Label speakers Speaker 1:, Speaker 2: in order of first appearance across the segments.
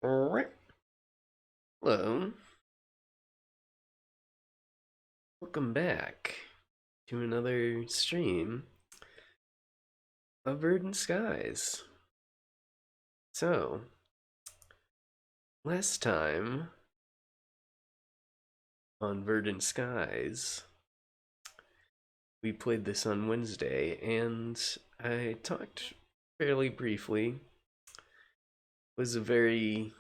Speaker 1: Alright, hello, welcome back to another stream of Verdant Skies. So, last time on Verdant Skies, we played this on Wednesday, and I talked fairly briefly. It was a very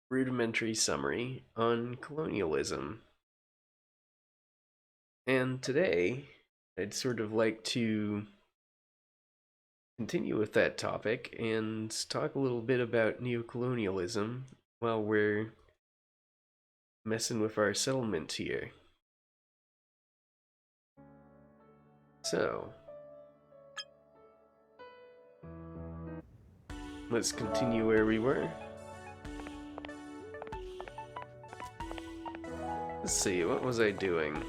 Speaker 1: rudimentary summary on colonialism. And today, I'd sort of like to continue with that topic and talk a little bit about neocolonialism while we're messing with our settlement here. So, let's continue where we were. Let's see, what was I doing?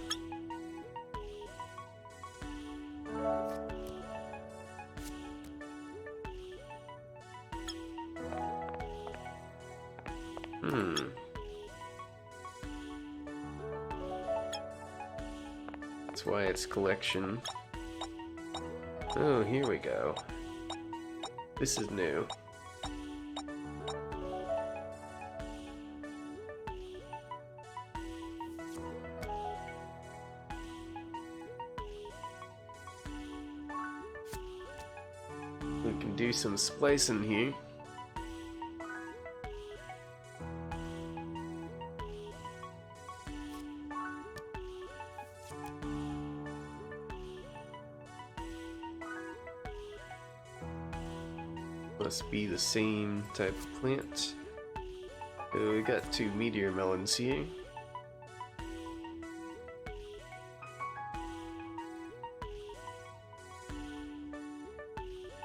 Speaker 1: That's why it's collection. Oh, here we go. This is new. We can do some splicing here. Must be the same type of plant. So we got 2 meteor melons here.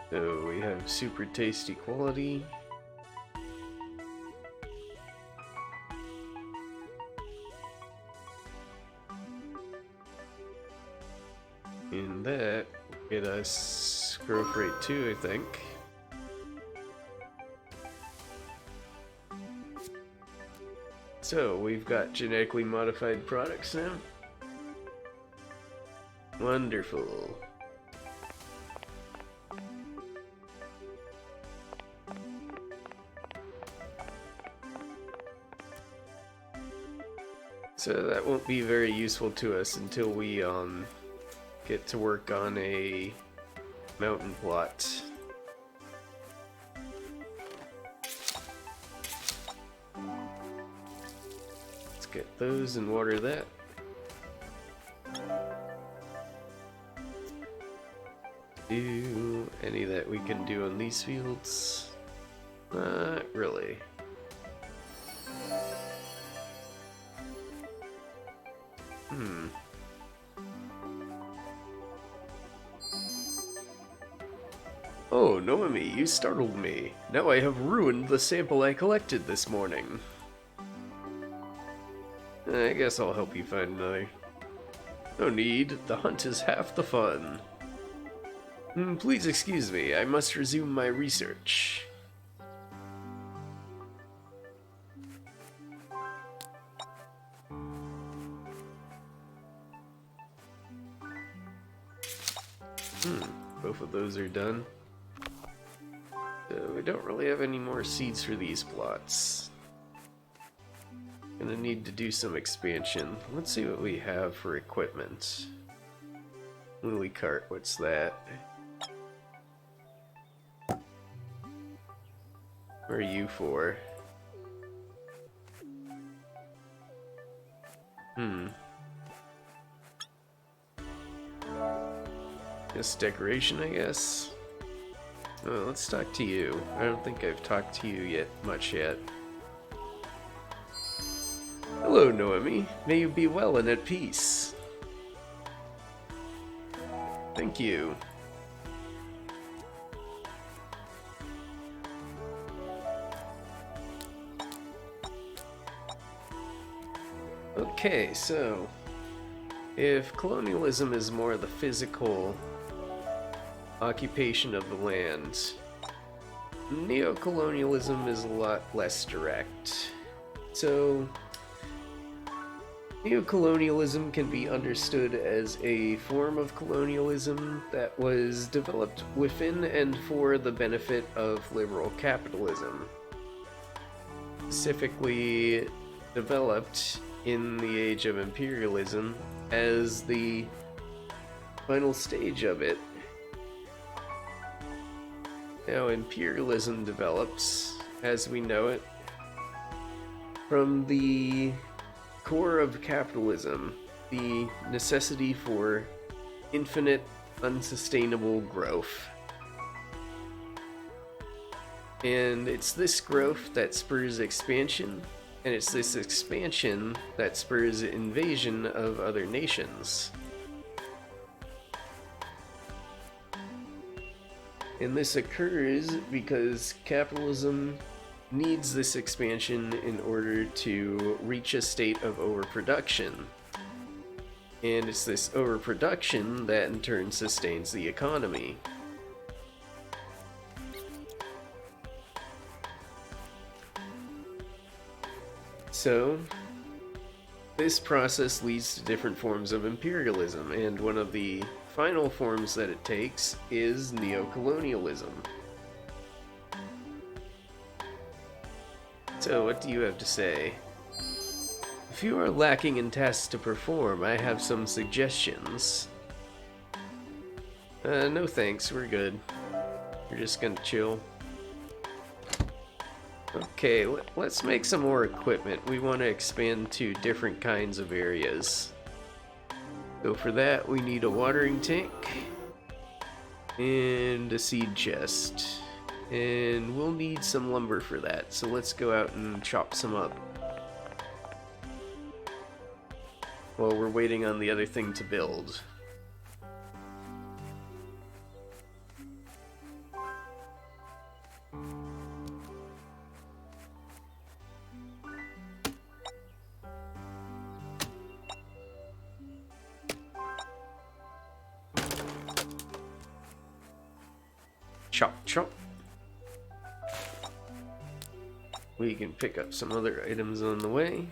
Speaker 1: So we have super tasty quality. And that will get us growth rate 2, I think. So we've got genetically modified products now. Wonderful. So that won't be very useful to us until we get to work on a mountain plot. Let's get those and water that. Do any that we can do on these fields? Not really. Oh, Noemi, you startled me. Now I have ruined the sample I collected this morning. I guess I'll help you find another. No need, the hunt is half the fun. Please excuse me, I must resume my research. Both of those are done. So we don't really have any more seeds for these plots. Gonna need to do some expansion. Let's see what we have for equipment. Lily cart, what's that? What are you for? Just decoration, I guess? Oh, let's talk to you. I don't think I've talked to you much yet. Hello, Noemi. May you be well and at peace. Thank you. Okay, so if colonialism is more the physical occupation of the land, Neocolonialism is a lot less direct. So, neocolonialism can be understood as a form of colonialism that was developed within and for the benefit of liberal capitalism. Specifically developed in the age of imperialism as the final stage of it. Now, imperialism develops, as we know it, from the core of capitalism, the necessity for infinite, unsustainable growth. And it's this growth that spurs expansion, and it's this expansion that spurs invasion of other nations. And this occurs because capitalism needs this expansion in order to reach a state of overproduction. And it's this overproduction that in turn sustains the economy. So, this process leads to different forms of imperialism, and one of the final forms that it takes is neocolonialism. So, what do you have to say? If you are lacking in tasks to perform, I have some suggestions. No thanks, we're good. We're just gonna chill. Okay, let's make some more equipment. We want to expand to different kinds of areas. So for that, we need a watering tank and a seed chest. And we'll need some lumber for that, so let's go out and chop some up. While we're waiting on the other thing to build. Chop, chop. We can pick up some other items on the way.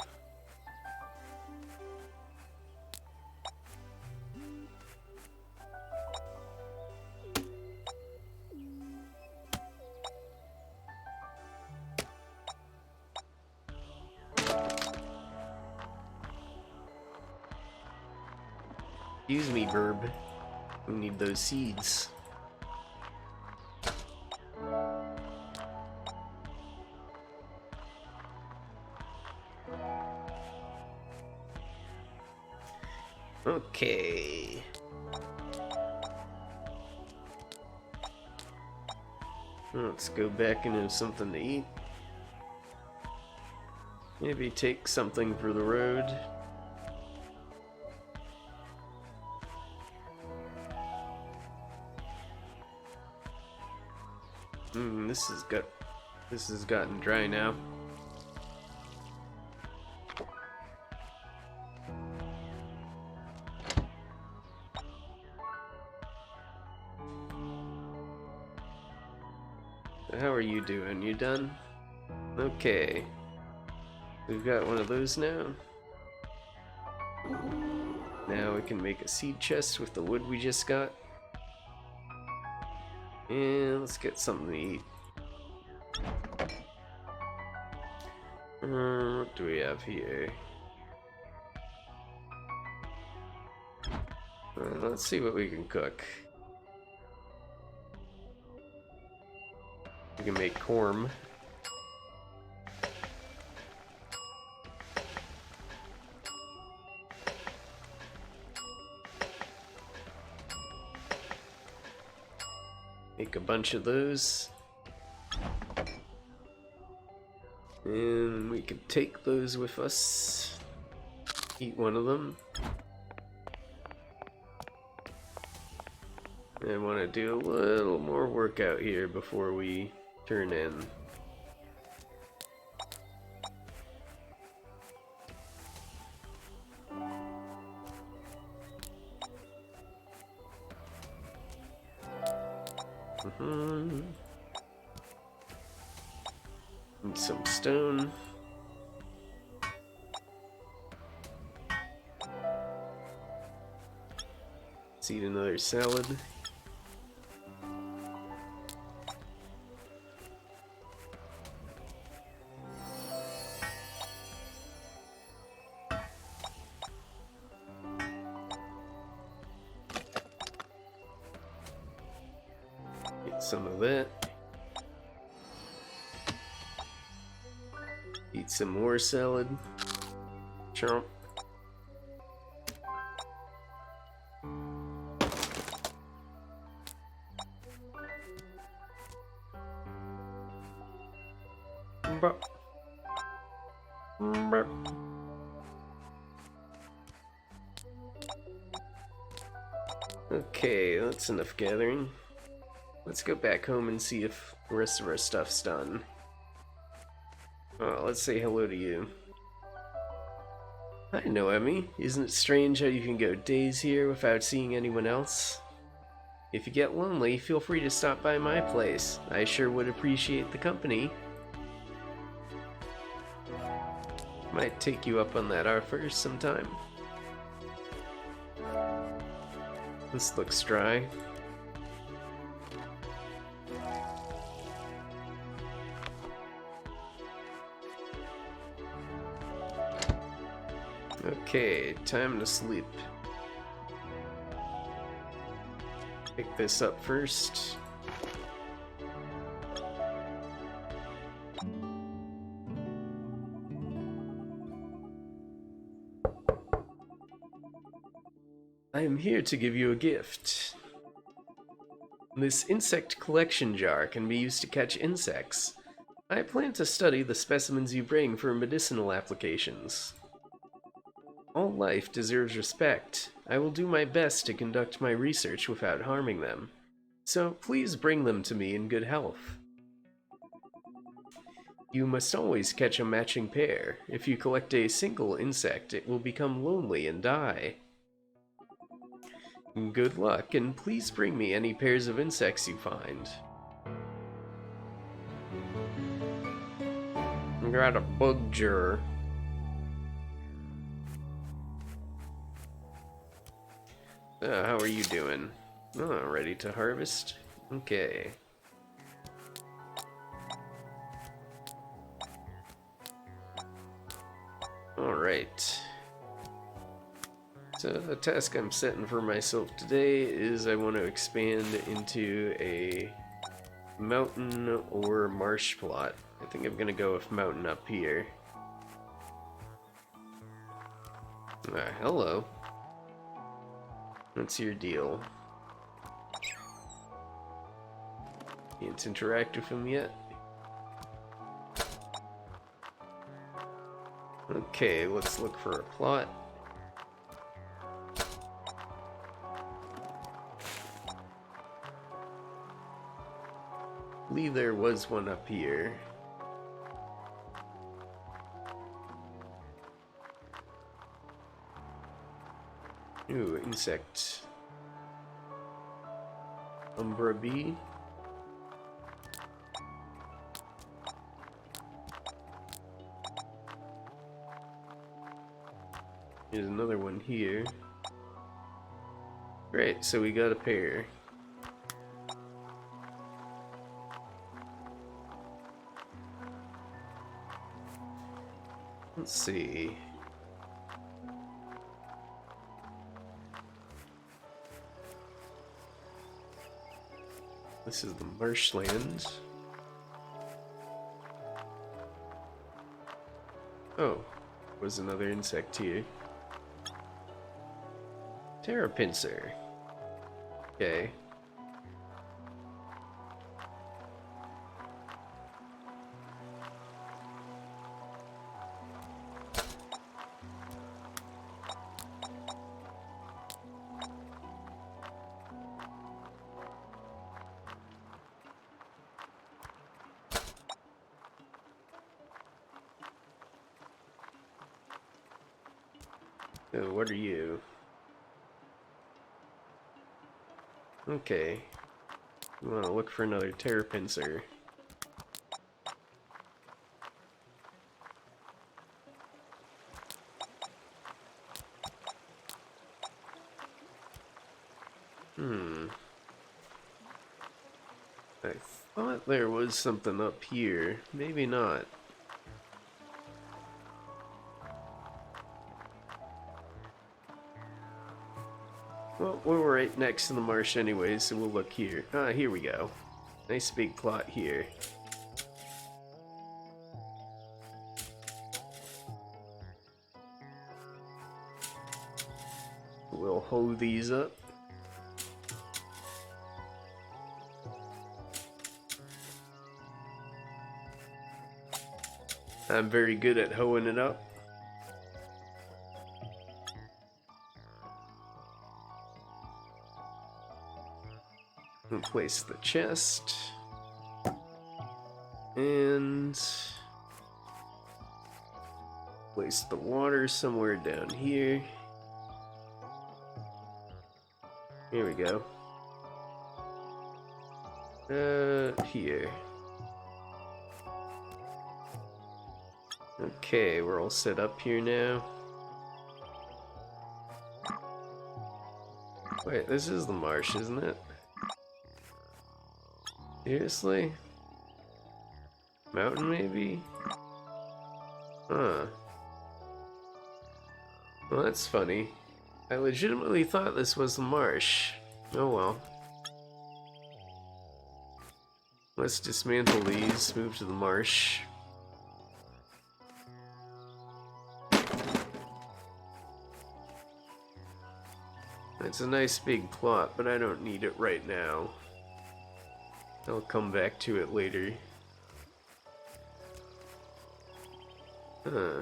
Speaker 1: Excuse me, Burb. We need those seeds. Okay. Let's go back and have something to eat. Maybe take something for the road. This has gotten dry now. How are you doing? You done? Okay. We've got one of those now. Now we can make a seed chest with the wood we just got. And let's get something to eat. What do we have here? Let's see what we can cook. We can make corn. Make a bunch of those. And we can take those with us. Eat one of them. I want to do a little more work out here before we turn in. Need some stone. Let's eat another salad. Get some of that. Eat some more salad. Chomp. Bop. Bop. Okay, that's enough gathering. Let's go back home and see if the rest of our stuff's done. Oh, let's say hello to you. Hi, Noemi. Isn't it strange how you can go days here without seeing anyone else? If you get lonely, feel free to stop by my place. I sure would appreciate the company. Might take you up on that offer sometime. This looks dry. Okay, time to sleep. Pick this up first. I am here to give you a gift. This insect collection jar can be used to catch insects. I plan to study the specimens you bring for medicinal applications. All life deserves respect. I will do my best to conduct my research without harming them. So please bring them to me in good health. You must always catch a matching pair. If you collect a single insect, it will become lonely and die. Good luck, and please bring me any pairs of insects you find. Got a bug jar. How are you doing? Oh, ready to harvest? Okay. Alright. So the task I'm setting for myself today is I want to expand into a mountain or marsh plot. I think I'm gonna go with mountain up here. Hello. What's your deal? Can't interact with him yet. Okay, let's look for a plot. I believe there was one up here. Ooh, insect. Umbra bee. There's another one here. Great, so we got a pair. Let's see. This is the marshland. Oh, was another insect here. Terrapincer. Okay. Oh, what are you? Okay. We want to look for another terrapincer. I thought there was something up here. Maybe not. Well, we're right next to the marsh anyway, so we'll look here. Ah, here we go. Nice big plot here. We'll hoe these up. I'm very good at hoeing it up. We'll place the chest. And place the water somewhere down here. Here we go. Here. Okay, we're all set up here now. Wait, this is the marsh, isn't it? Seriously? Mountain, maybe? Huh. Well, that's funny. I legitimately thought this was the marsh. Oh well. Let's dismantle these, move to the marsh. It's a nice big plot, but I don't need it right now. I'll come back to it later. Huh.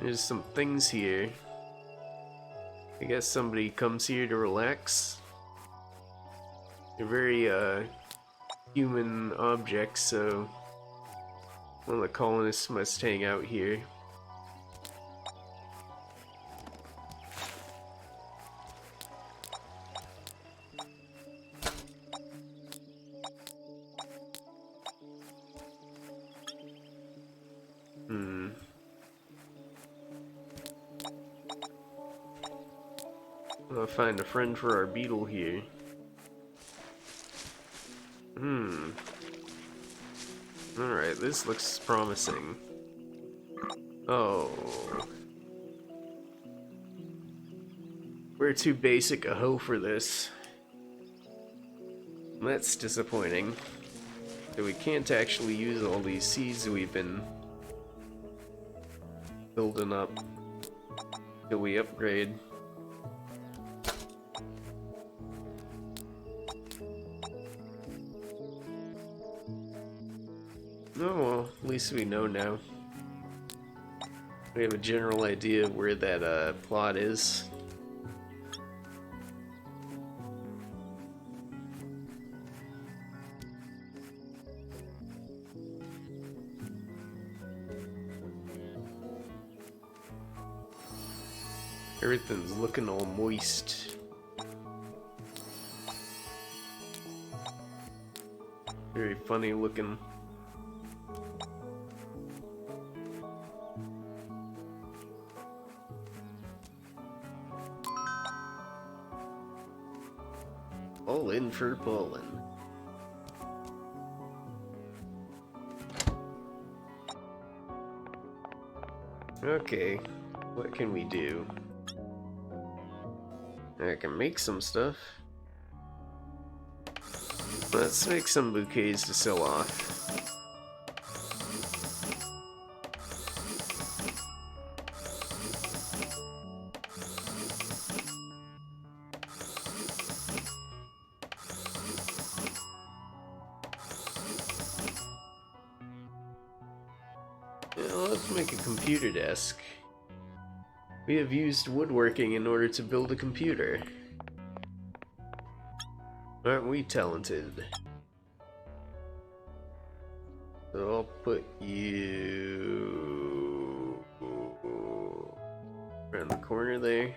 Speaker 1: There's some things here. I guess somebody comes here to relax. They're very, human objects, so one of the colonists must hang out here. I'll find a friend for our beetle here. Alright, this looks promising. Oh. We're too basic a hoe for this. That's disappointing. So we can't actually use all these seeds we've been building up till we upgrade. Oh well, at least we know now. We have a general idea of where that plot is. Everything's looking all moist. Very funny looking. All in for bowling. Okay, what can we do? I can make some stuff. Let's make some bouquets to sell off. Yeah, let's make a computer desk. We have used woodworking in order to build a computer. Aren't we talented? So I'll put you around the corner there.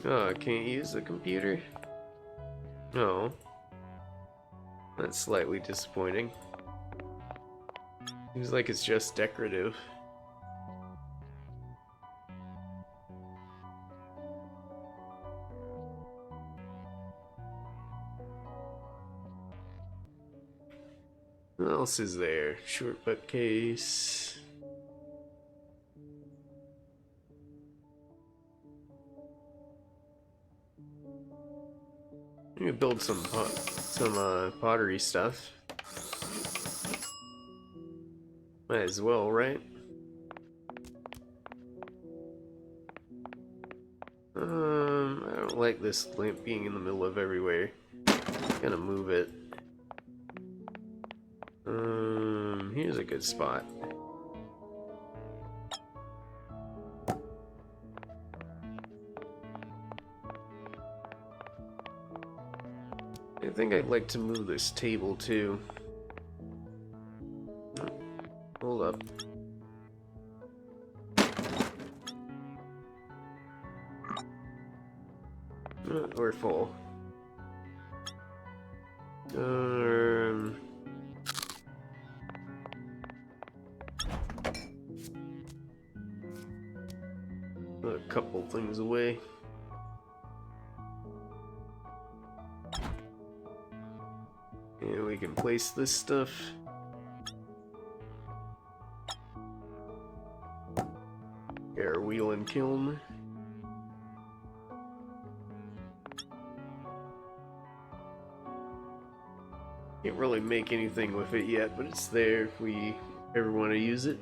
Speaker 1: Oh, I can't use the computer? No. That's slightly disappointing. Seems like it's just decorative. What else is there? Short bookcase. I'm gonna build some pottery stuff. Might as well, right? I don't like this lamp being in the middle of everywhere. Gonna move it. Here's a good spot. I think I'd like to move this table too. Hold up. We're full. A couple things away. And we can place this stuff. Air wheel and kiln. Can't really make anything with it yet, but it's there if we ever want to use it.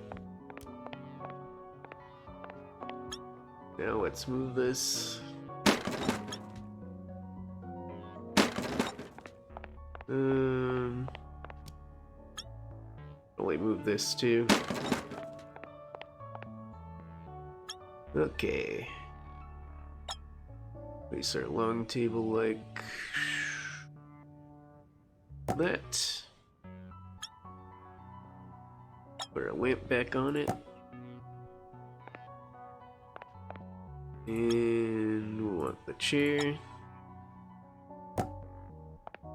Speaker 1: Now let's move this. Only move this too. Okay. Place our long table like that. Put our lamp back on it. And we'll want the chair.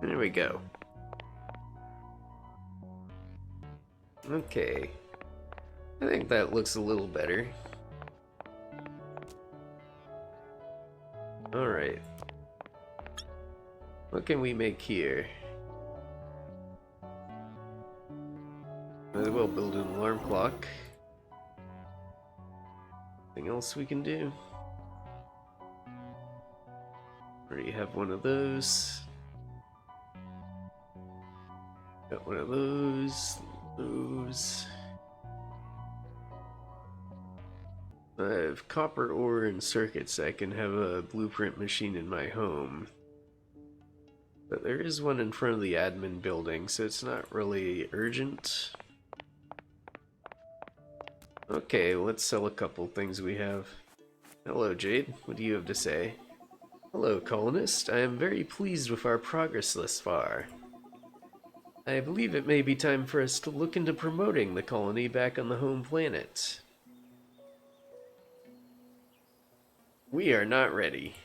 Speaker 1: There we go. Okay. I think that looks a little better. Alright. What can we make here? Might as well build an alarm clock. Anything else we can do? Already have one of those. Got one of those. Those. I have copper ore and circuits. I can have a blueprint machine in my home. But there is one in front of the admin building, so it's not really urgent. Okay, let's sell a couple things we have. Hello, Jade. What do you have to say? Hello, colonist. I am very pleased with our progress thus far. I believe it may be time for us to look into promoting the colony back on the home planet. We are not ready.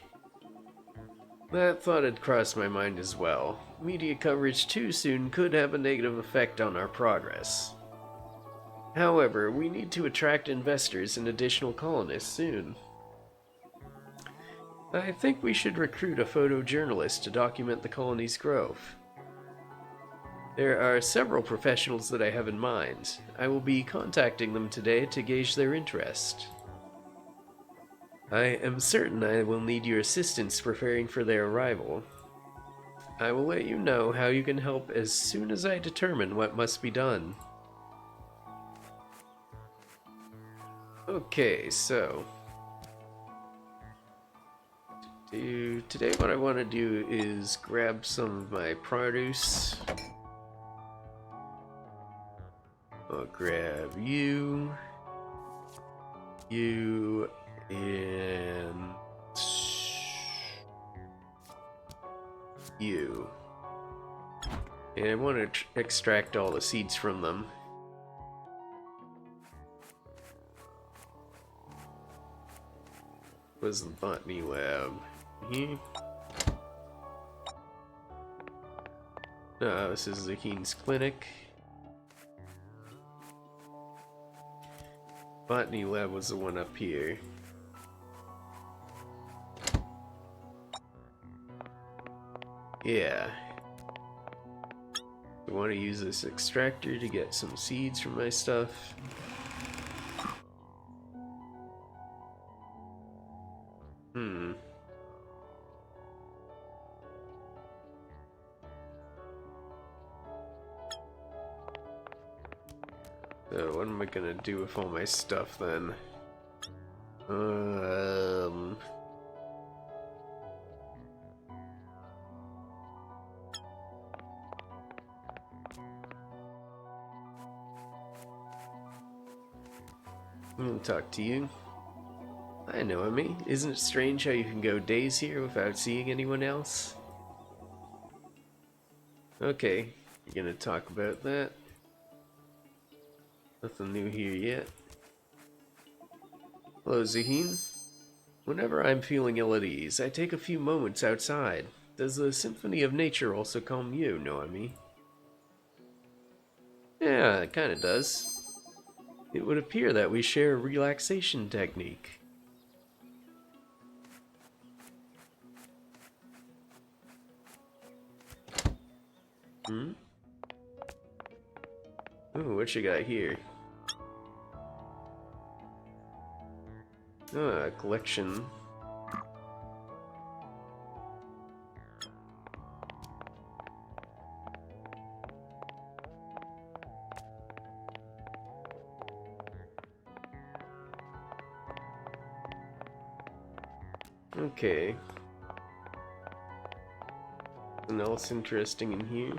Speaker 1: That thought had crossed my mind as well. Media coverage too soon could have a negative effect on our progress. However, we need to attract investors and additional colonists soon. I think we should recruit a photojournalist to document the colony's growth. There are several professionals that I have in mind. I will be contacting them today to gauge their interest. I am certain I will need your assistance preparing for their arrival. I will let you know how you can help as soon as I determine what must be done. Okay, so today what I want to do is grab some of my produce. I'll grab you, and you. And I want to extract all the seeds from them. Was the botany lab? No, this is the Keen's clinic. Botany lab was the one up here. Yeah. I want to use this extractor to get some seeds from my stuff. So what am I gonna do with all my stuff then? I'm gonna talk to you. I know, Emmy. Isn't it strange how you can go days here without seeing anyone else? Okay, you're gonna talk about that. Nothing new here yet. Hello, Zaheen. Whenever I'm feeling ill at ease, I take a few moments outside. Does the symphony of nature also calm you, Noemi? Yeah, it kinda does. It would appear that we share a relaxation technique. Hmm? Ooh, what you got here? Oh, a collection. Okay. Something else interesting in here?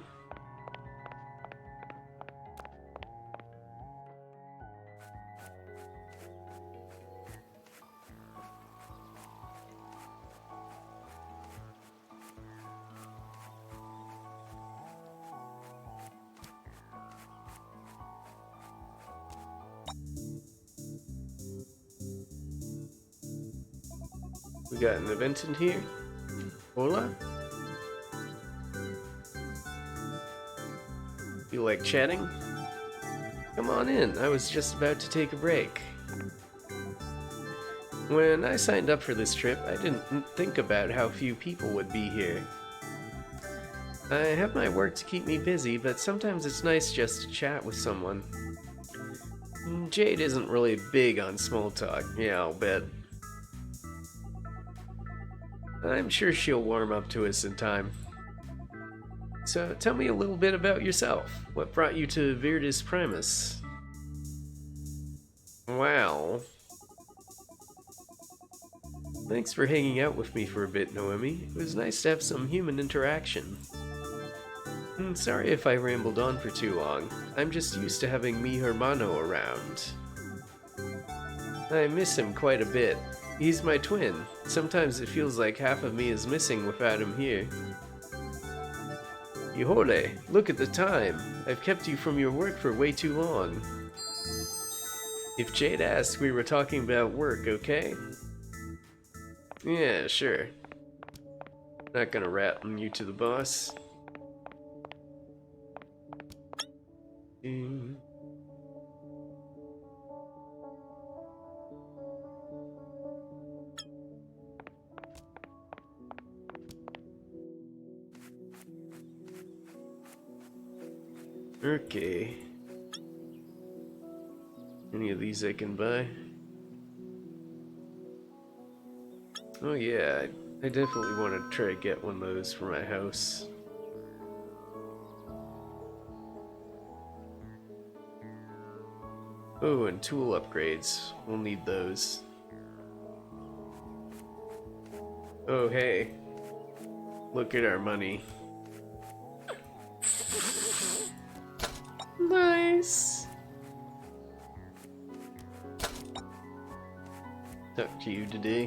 Speaker 1: We got an event in here. Hola? You like chatting? Come on in, I was just about to take a break. When I signed up for this trip, I didn't think about how few people would be here. I have my work to keep me busy, but sometimes it's nice just to chat with someone. Jade isn't really big on small talk, yeah, I'll bet. I'm sure she'll warm up to us in time. So tell me a little bit about yourself. What brought you to Virdis Primus? Wow. Thanks for hanging out with me for a bit, Noemi. It was nice to have some human interaction. Sorry if I rambled on for too long. I'm just used to having mi hermano around. I miss him quite a bit. He's my twin. Sometimes it feels like half of me is missing without him here. Yihole, look at the time. I've kept you from your work for way too long. If Jade asked, we were talking about work, okay? Yeah, sure. Not gonna rat on you to the boss. Okay. Any of these I can buy? Oh yeah, I definitely want to try to get one of those for my house. Oh, and tool upgrades. We'll need those. Oh hey, look at our money. Nice! Talk to you today.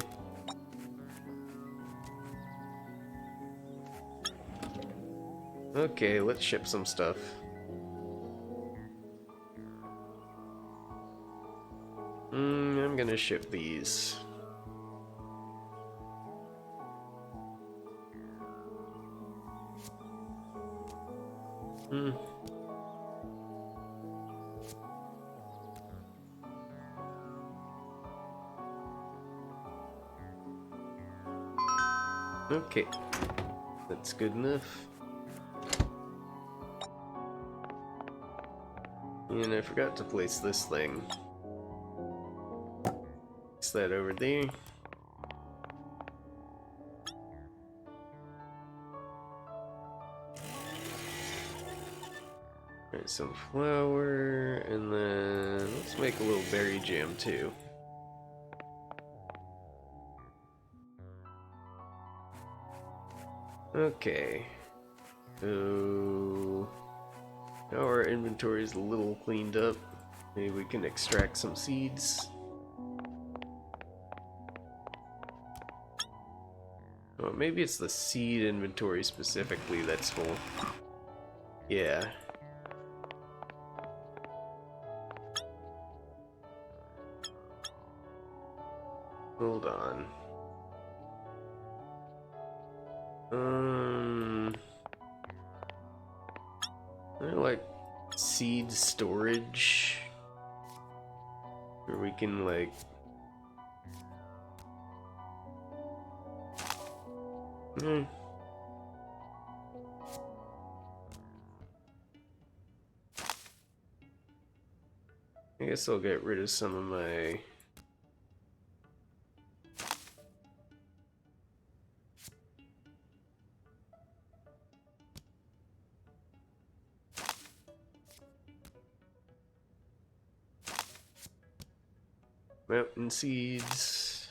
Speaker 1: Okay, let's ship some stuff. I'm gonna ship these. Okay, that's good enough. And I forgot to place this thing. Place that over there. Alright, some flour, and then let's make a little berry jam too. Okay, so now our inventory is a little cleaned up. Maybe we can extract some seeds. Oh, maybe it's the seed inventory specifically that's full. Yeah. Hold on. I like seed storage, where we can like. I guess I'll get rid of some of my. Mountain seeds.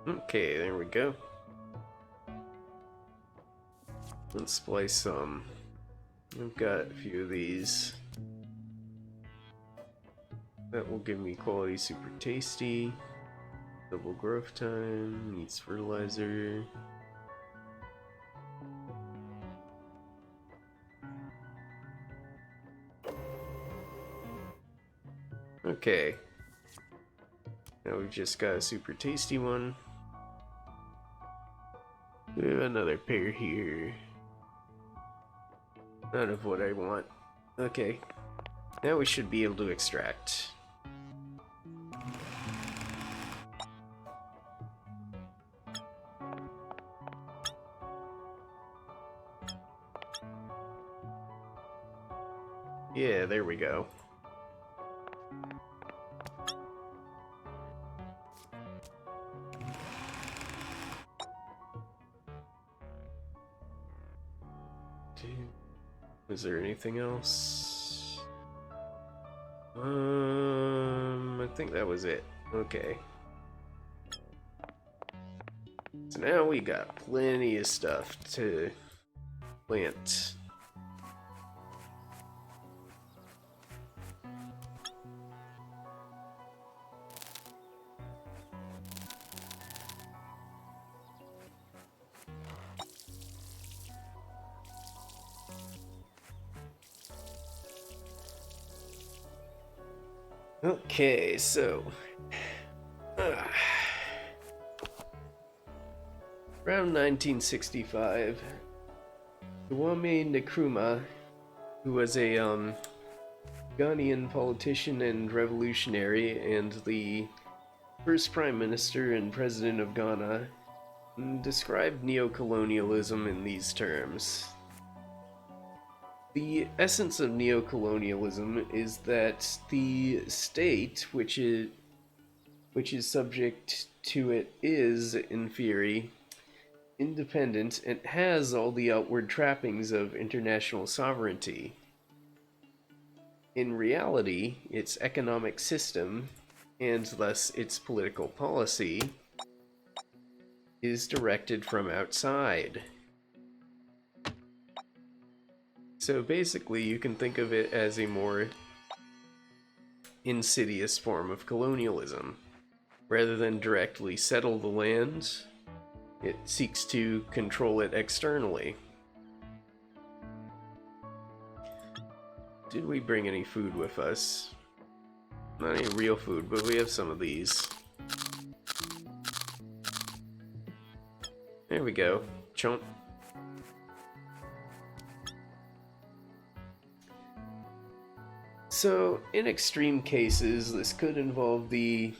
Speaker 1: Okay, there we go. Let's splice some. I've got a few of these. That will give me quality super tasty. Double growth time, needs fertilizer. Okay. Now we've just got a super tasty one. We have another pair here. None of what I want. Okay. Now we should be able to extract. Yeah, there we go. Is there anything else? I think that was it. Okay. So now we got plenty of stuff to plant. Okay, so around 1965, Kwame Nkrumah, who was a Ghanaian politician and revolutionary and the first prime minister and president of Ghana, described neocolonialism in these terms. The essence of neocolonialism is that the state, which is subject to it, is, in theory, independent and has all the outward trappings of international sovereignty. In reality, its economic system, and thus its political policy, is directed from outside. So basically, you can think of it as a more insidious form of colonialism. Rather than directly settle the land, it seeks to control it externally. Did we bring any food with us? Not any real food, but we have some of these. There we go. Chomp. So, in extreme cases, this could involve the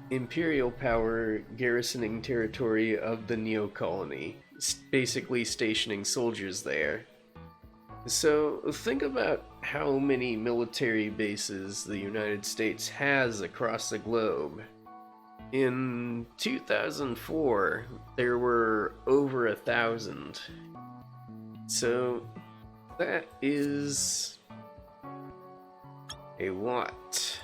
Speaker 1: Imperial power garrisoning territory of the Neo Colony, basically stationing soldiers there. So, think about how many military bases the United States has across the globe. In 2004, there were over 1,000. So, that is a lot.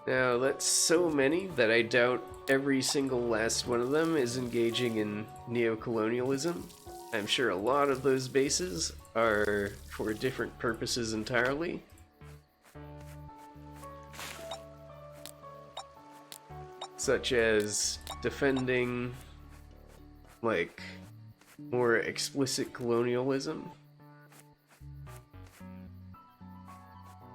Speaker 1: Now, that's so many that I doubt every single last one of them is engaging in neocolonialism. I'm sure a lot of those bases are for different purposes entirely. Such as defending, like, more explicit colonialism.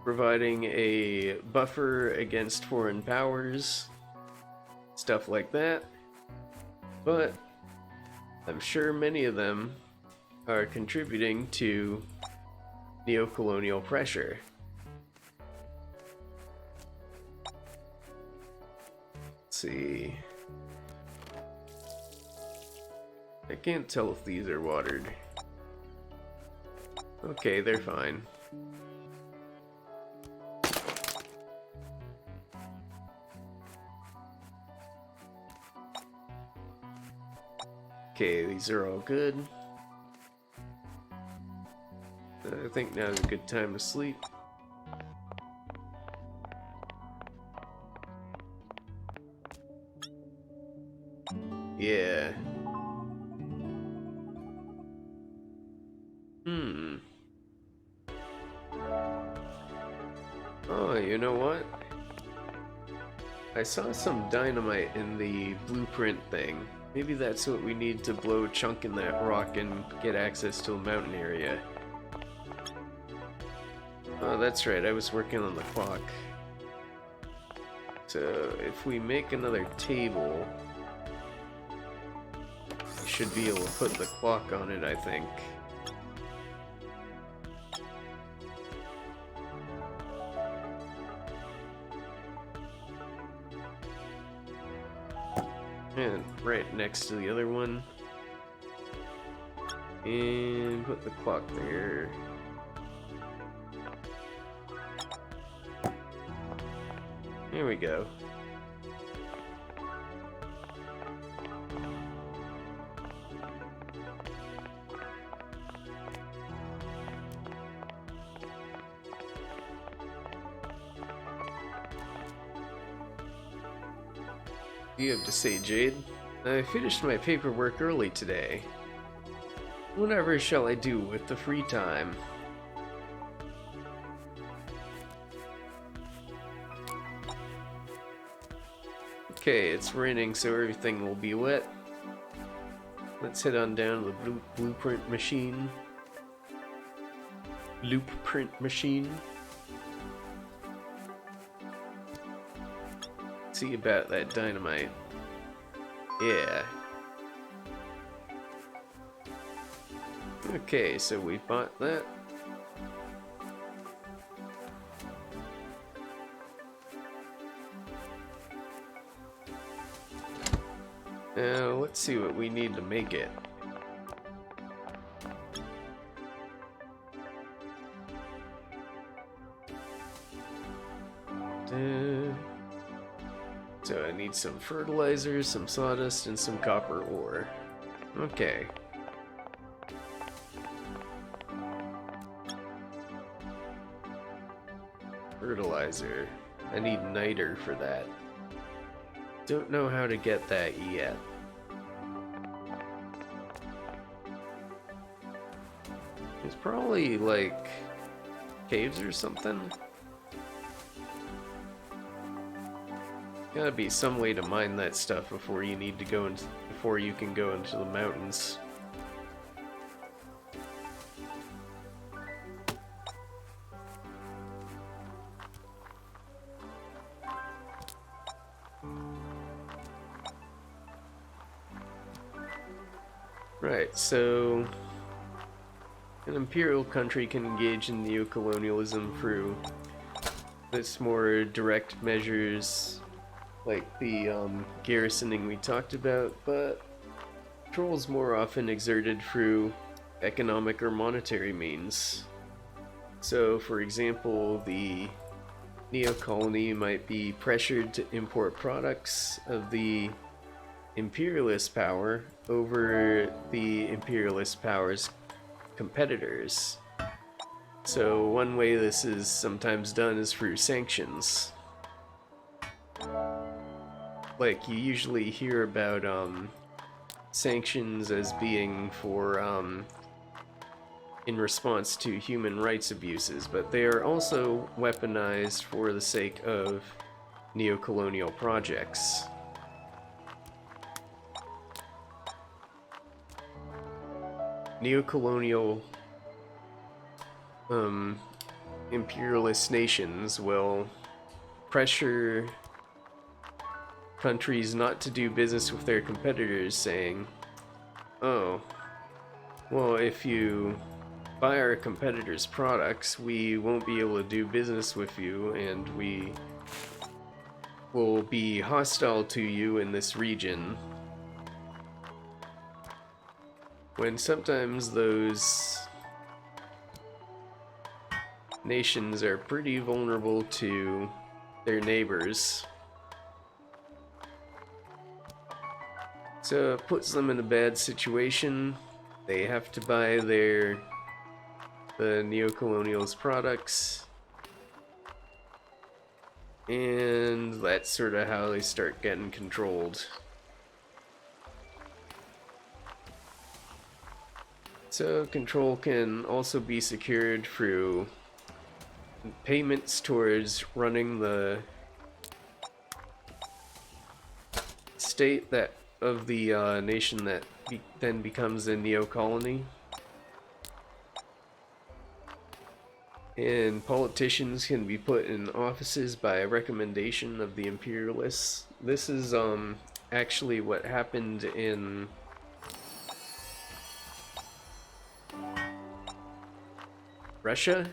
Speaker 1: Providing a buffer against foreign powers. Stuff like that. But I'm sure many of them are contributing to neocolonial pressure. Let's see. I can't tell if these are watered. Okay, they're fine. Okay, these are all good. I think now's a good time to sleep. Yeah. Oh, you know what? I saw some dynamite in the blueprint thing. Maybe that's what we need to blow a chunk in that rock and get access to a mountain area. Oh, that's right, I was working on the clock. So, if we make another table, we should be able to put the clock on it, I think. And right next to the other one. And put the clock there. There we go. You have to say, Jade? I finished my paperwork early today. Whatever shall I do with the free time? Okay, it's raining, so everything will be wet. Let's head on down to the blueprint machine. Loopprint machine. See about that dynamite. Yeah. Okay, so we bought that. Now, let's see what we need to make it. So I need some fertilizer, some sawdust, and some copper ore. Okay. Fertilizer. I need niter for that. Don't know how to get that yet. There's probably like caves or something. Gotta be some way to mine that stuff before you need to go into, before you can go into the mountains. Right, so an imperial country can engage in neocolonialism through this more direct measures like the garrisoning we talked about, but control is more often exerted through economic or monetary means. So, for example, the neocolony might be pressured to import products of the imperialist power over the imperialist power's competitors. So one way this is sometimes done is through sanctions. Like, you usually hear about sanctions as being for in response to human rights abuses, but they are also weaponized for the sake of neocolonial projects. Neocolonial imperialist nations will pressure countries not to do business with their competitors, saying, oh, well, if you buy our competitors' products, we won't be able to do business with you, and we will be hostile to you in this region. When sometimes those nations are pretty vulnerable to their neighbors. So it puts them in a bad situation. They have to buy the neocolonials' products. And that's sort of how they start getting controlled. So control can also be secured through payments towards running the state that of the nation that then becomes a neocolony. And politicians can be put in offices by recommendation of the imperialists. This is actually what happened in Russia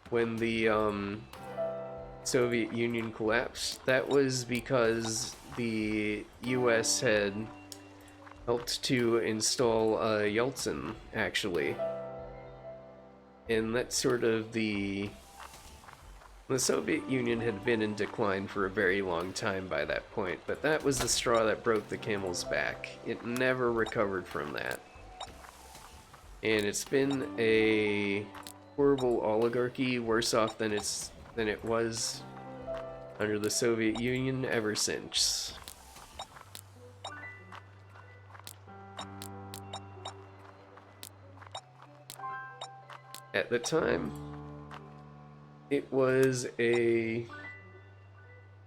Speaker 1: when the Soviet Union collapsed. That was because the US had helped to install Yeltsin, actually. And that's sort of the Soviet Union had been in decline for a very long time by that point, but that was the straw that broke the camel's back. It never recovered from that. And it's been a horrible oligarchy, worse off than it was under the Soviet Union ever since. At the time, it was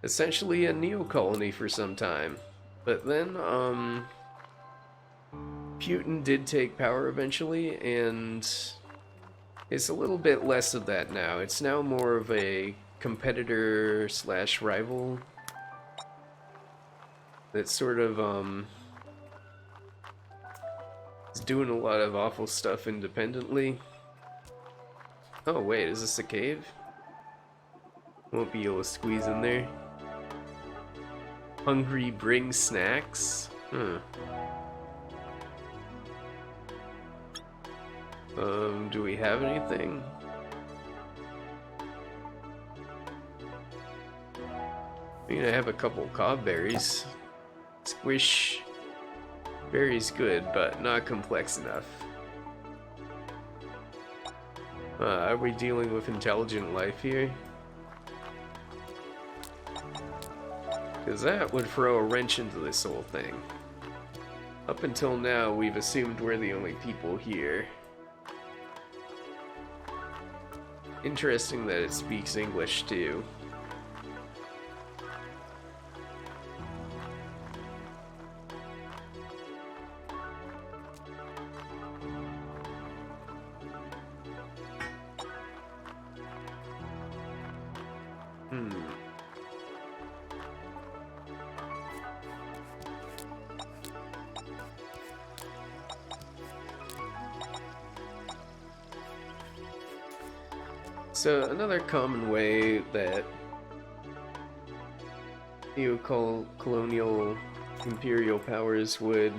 Speaker 1: essentially a neo-colony for some time. But then, Putin did take power eventually, and it's a little bit less of that now. It's now more of a competitor slash rival that's sort of, is doing a lot of awful stuff independently. Oh wait, is this a cave? Won't be able to squeeze in there. Hungry bring snacks? Do we have anything? I mean, I have a couple cob berries. Squish berry's good, but not complex enough. Are we dealing with intelligent life here? Because that would throw a wrench into this whole thing. Up until now, we've assumed we're the only people here. Interesting that it speaks English, too. So another common way that neo-colonial imperial powers would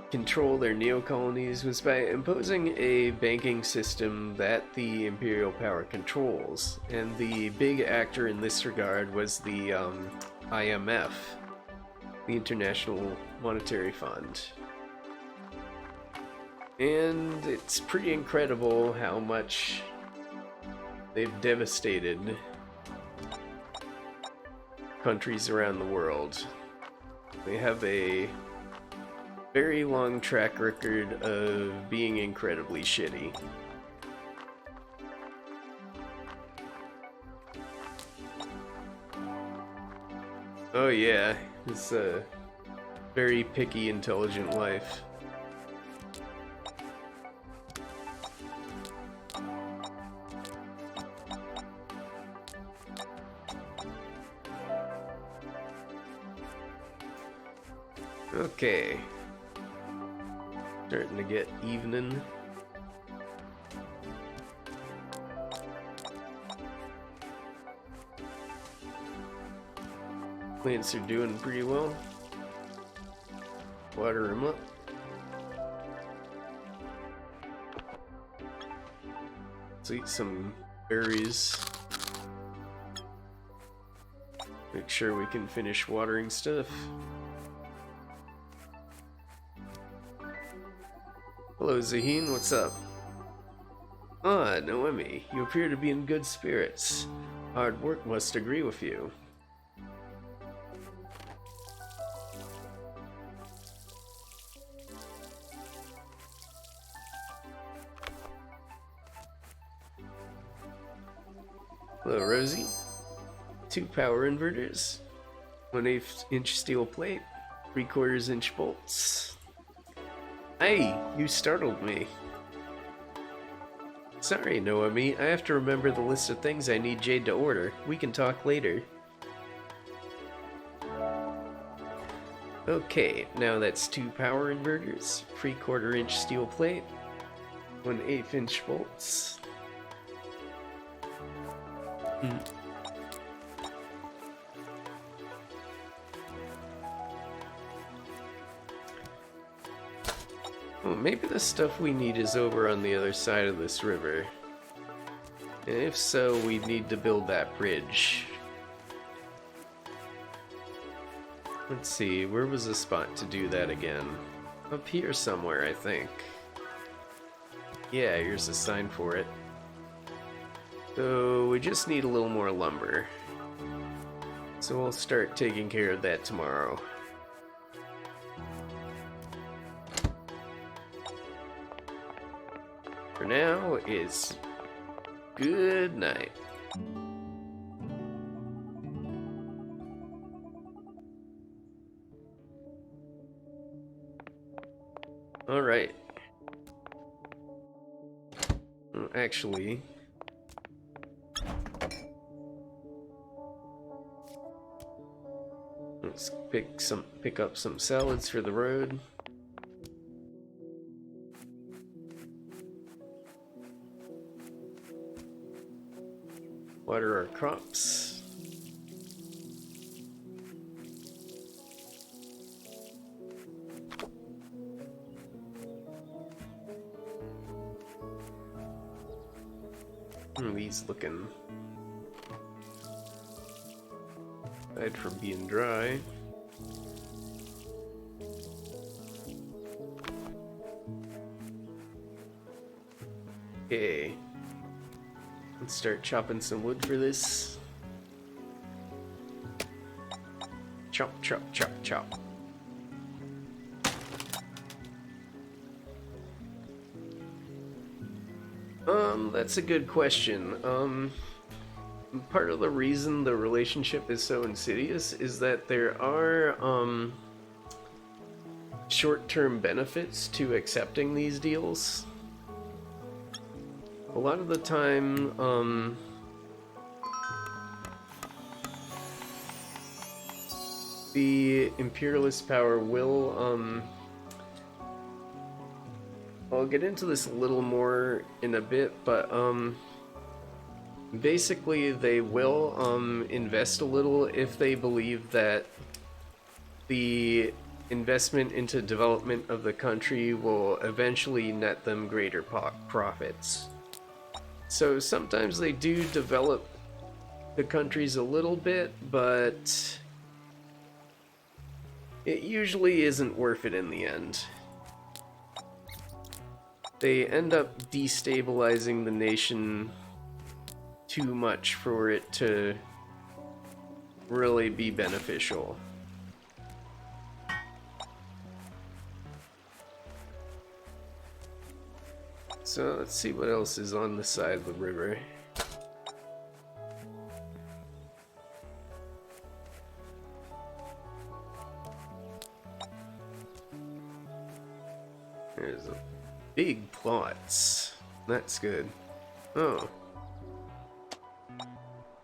Speaker 1: control their neo-colonies was by imposing a banking system that the imperial power controls. And the big actor in this regard was the IMF, the International Monetary Fund. And it's pretty incredible how much they've devastated countries around the world. They have a very long track record of being incredibly shitty. Oh yeah, it's a very picky, intelligent life. Okay. Starting to get evening. Plants are doing pretty well. Water them up. Let's eat some berries. Make sure we can finish watering stuff. Hello, Zaheen, what's up? Ah, Noemi, you appear to be in good spirits. Hard work must agree with you. Hello, Rosie. 2 power inverters, 1/8 inch steel plate, 3/4 inch bolts. Hey, you startled me. Sorry, Noemi, I have to remember the list of things I need Jade to order. We can talk later. Okay, now that's 2 power inverters, 3/4 inch steel plate, 1/8 inch bolts. Oh, maybe the stuff we need is over on the other side of this river. And if so, we need to build that bridge. Let's see, where was the spot to do that again? Up here somewhere, I think. Yeah, here's a sign for it. So we just need a little more lumber. So we'll start taking care of that tomorrow. For now, it's good night. All right. Actually, let's pick up some salads for the road. Water our crops. These looking aside from being dry. Okay. Let's start chopping some wood for this. Chop, chop, chop, chop. That's a good question. Part of the reason the relationship is so insidious is that there are, short-term benefits to accepting these deals. A lot of the time, the imperialist power will, I'll get into this a little more in a bit, but basically they will invest a little if they believe that the investment into development of the country will eventually net them greater profits. So sometimes they do develop the countries a little bit, but it usually isn't worth it in the end. They end up destabilizing the nation too much for it to really be beneficial. So let's see what else is on the side of the river. There's a big plots. That's good. Oh.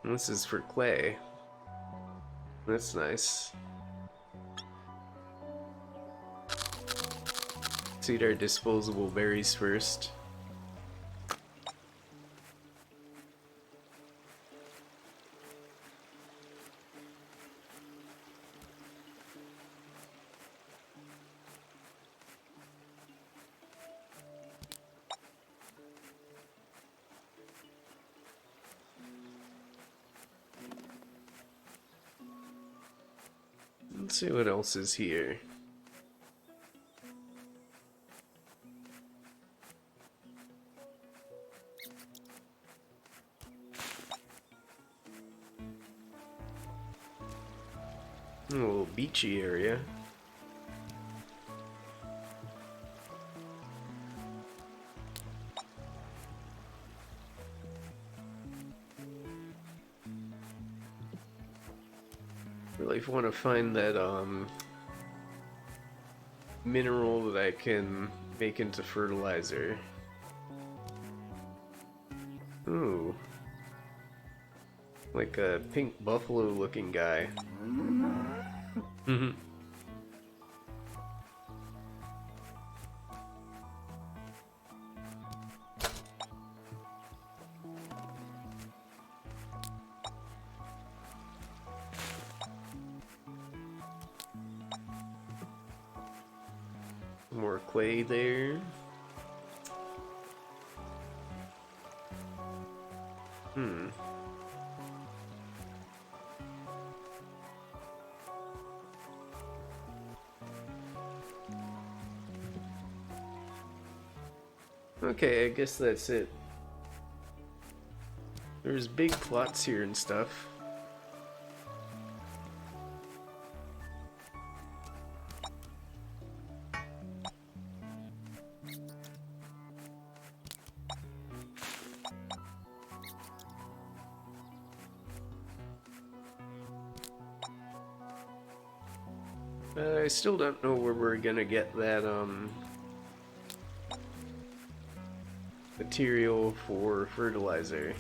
Speaker 1: This is for clay. That's nice. Let's eat our disposable berries first. Let's see what else is here. A little beachy area. Really want to find that mineral that I can make into fertilizer. Ooh. Like a pink buffalo looking guy. More clay there. Okay, I guess that's it. There's big plots here and stuff. I still don't know where we're gonna get that material for fertilizer.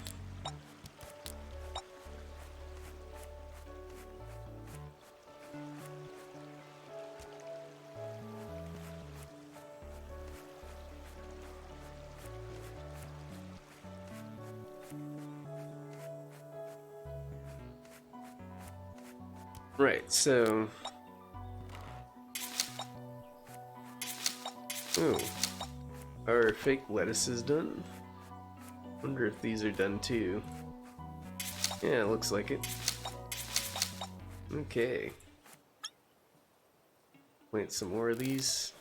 Speaker 1: Right, so oh, are fake lettuces done? Wonder if these are done too. Yeah, it looks like it. Okay. Plant some more of these.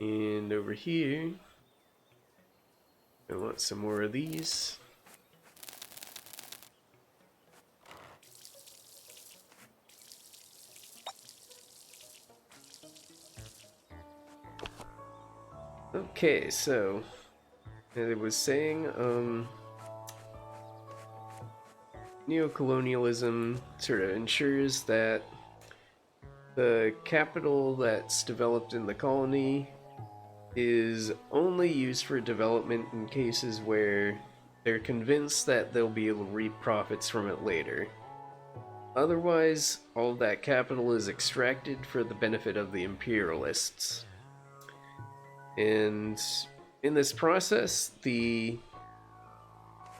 Speaker 1: And over here, I want some more of these. Okay, so as I was saying, neocolonialism sort of ensures that the capital that's developed in the colony is only used for development in cases where they're convinced that they'll be able to reap profits from it later. Otherwise, all that capital is extracted for the benefit of the imperialists. And in this process, the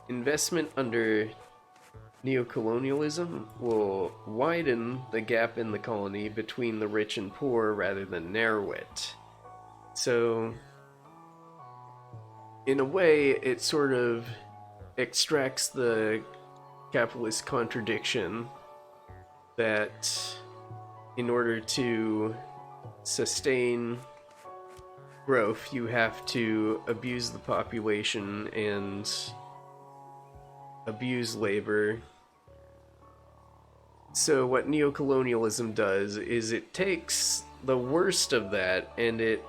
Speaker 1: investment under neocolonialism will widen the gap in the colony between the rich and poor rather than narrow it. So, in a way, it sort of extracts the capitalist contradiction that in order to sustain growth, you have to abuse the population and abuse labor. So what neocolonialism does is it takes the worst of that and it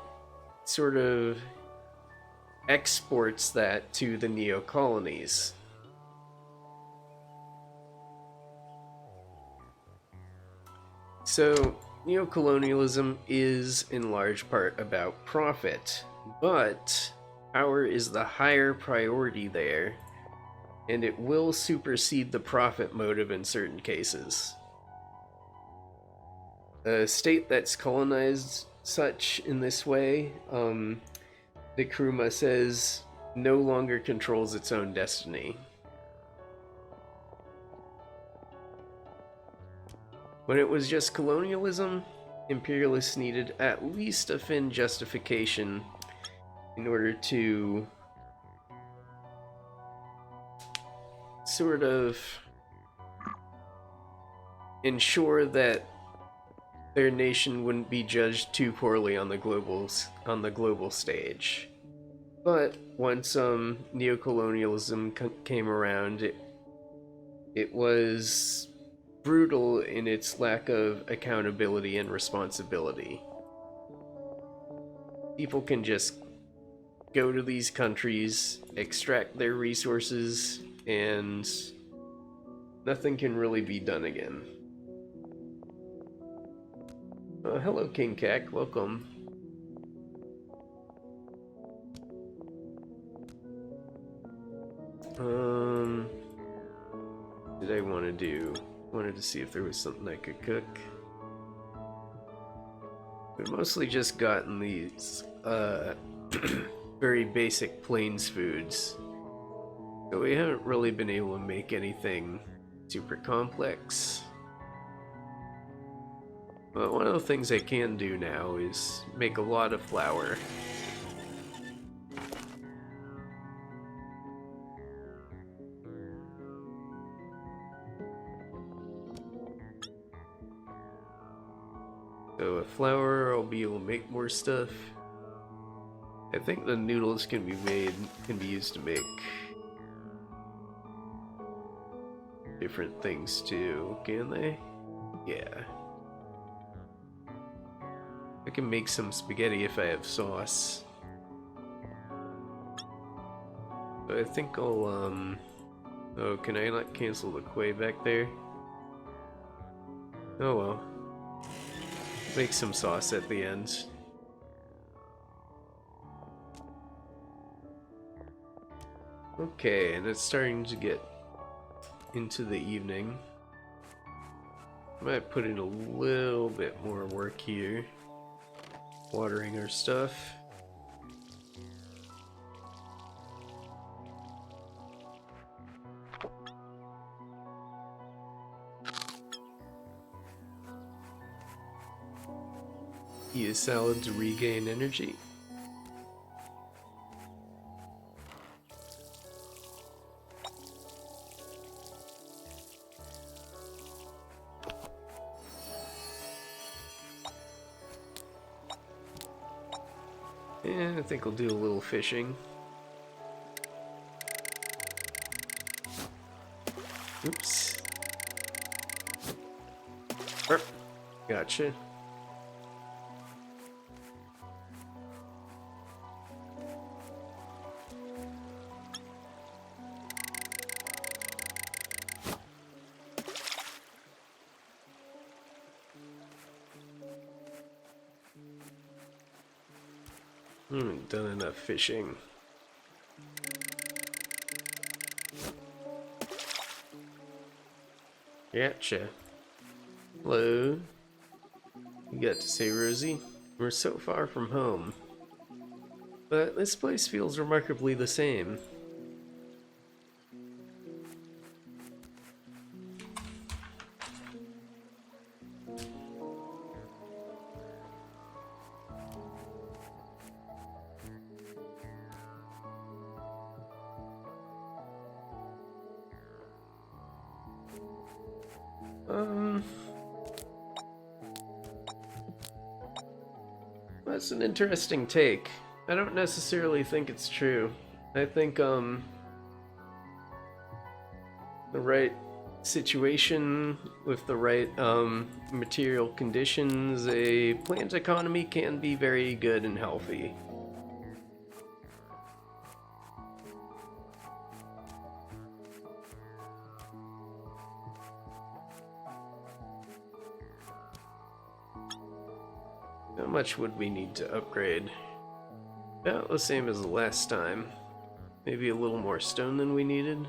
Speaker 1: sort of exports that to the neocolonies. So neocolonialism is in large part about profit, but power is the higher priority there, and it will supersede the profit motive in certain cases. A state that's colonized such in this way, Nkrumah says, no longer controls its own destiny. When it was just colonialism, imperialists needed at least a thin justification in order to sort of ensure that their nation wouldn't be judged too poorly on the global stage. But once neocolonialism came around, it was brutal in its lack of accountability and responsibility. People can just go to these countries, extract their resources, and nothing can really be done again. Hello, King Kak. Welcome. What did I want to do? Wanted to see if there was something I could cook. We've mostly just gotten these very basic plains foods, so we haven't really been able to make anything super complex. But one of the things I can do now is make a lot of flour. So with flour, I'll be able to make more stuff. I think the noodles can be used to make different things too, can they? Yeah. I can make some spaghetti if I have sauce. But I think I'll, oh, can I not cancel the quay back there? Oh well. Make some sauce at the end. Okay, and it's starting to get into the evening. Might put in a little bit more work here. Watering our stuff. Eat a salad to regain energy. Yeah, I think we'll do a little fishing. Oops. Gotcha. Haven't done enough fishing. Gotcha. Hello. You got to say, Rosie? We're so far from home. But this place feels remarkably the same. That's an interesting take. I don't necessarily think it's true. I think, the right situation with the right, material conditions, a plant economy can be very good and healthy. How much would we need to upgrade? About the same as the last time. Maybe a little more stone than we needed.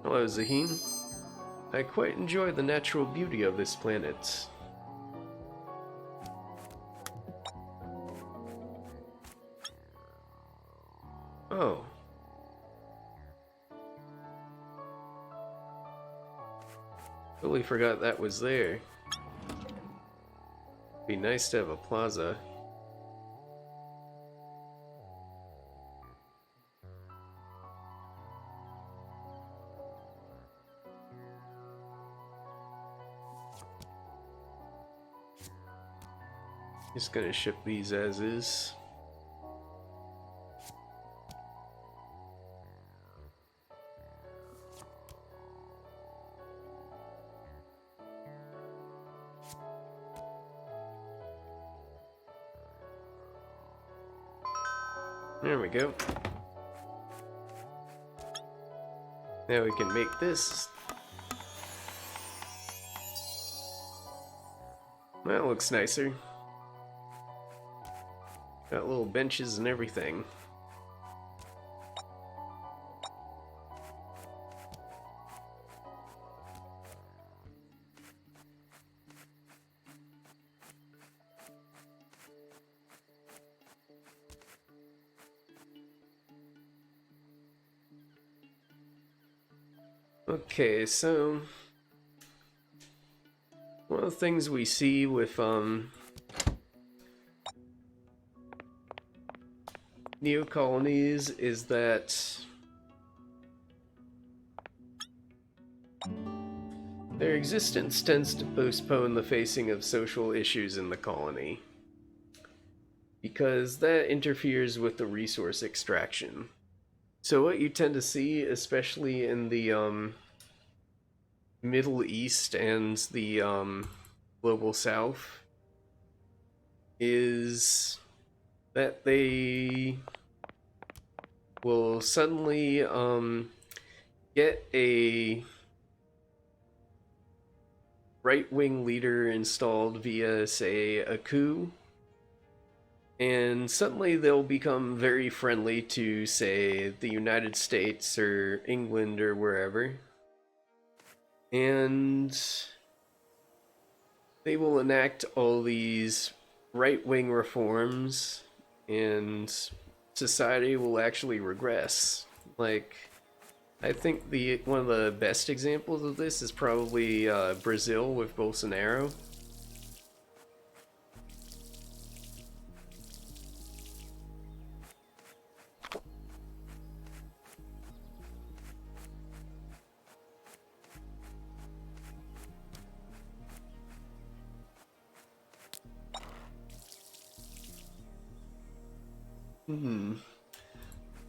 Speaker 1: Hello, Zaheen. I quite enjoy the natural beauty of this planet. Oh. Totally forgot that was there. Be nice to have a plaza. Just gonna ship these as is. There we go. Now we can make this. That looks nicer. Got little benches and everything. Okay, so one of the things we see with neo-colonies is that their existence tends to postpone the facing of social issues in the colony, because that interferes with the resource extraction. So what you tend to see, especially in the Middle East and the Global South, is that they will suddenly get a right-wing leader installed via, say, a coup, and suddenly they'll become very friendly to, say, the United States or England or wherever. And they will enact all these right-wing reforms, and society will actually regress. Like, I think one of the best examples of this is probably Brazil with Bolsonaro.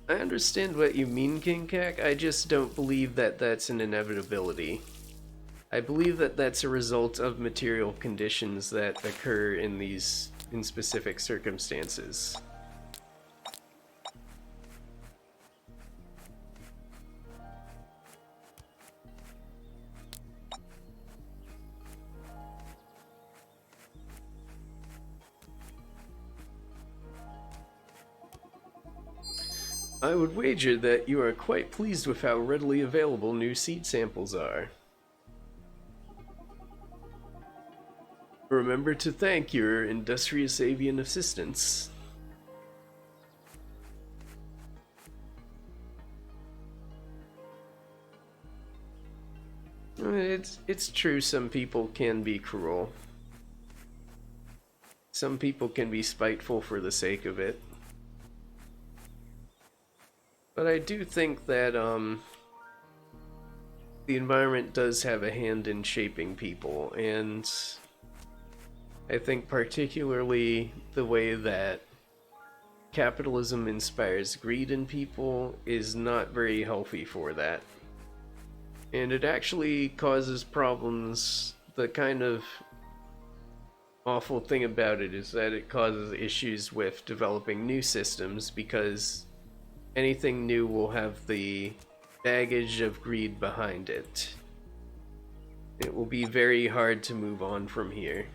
Speaker 1: I understand what you mean, King Kak. I just don't believe that that's an inevitability. I believe that that's a result of material conditions that occur in specific circumstances. I would wager that you are quite pleased with how readily available new seed samples are. Remember to thank your industrious avian assistants. It's true some people can be cruel. Some people can be spiteful for the sake of it. But I do think that the environment does have a hand in shaping people, and I think particularly the way that capitalism inspires greed in people is not very healthy for that. And it actually causes problems. The kind of awful thing about it is that it causes issues with developing new systems, because anything new will have the baggage of greed behind it. It will be very hard to move on from here.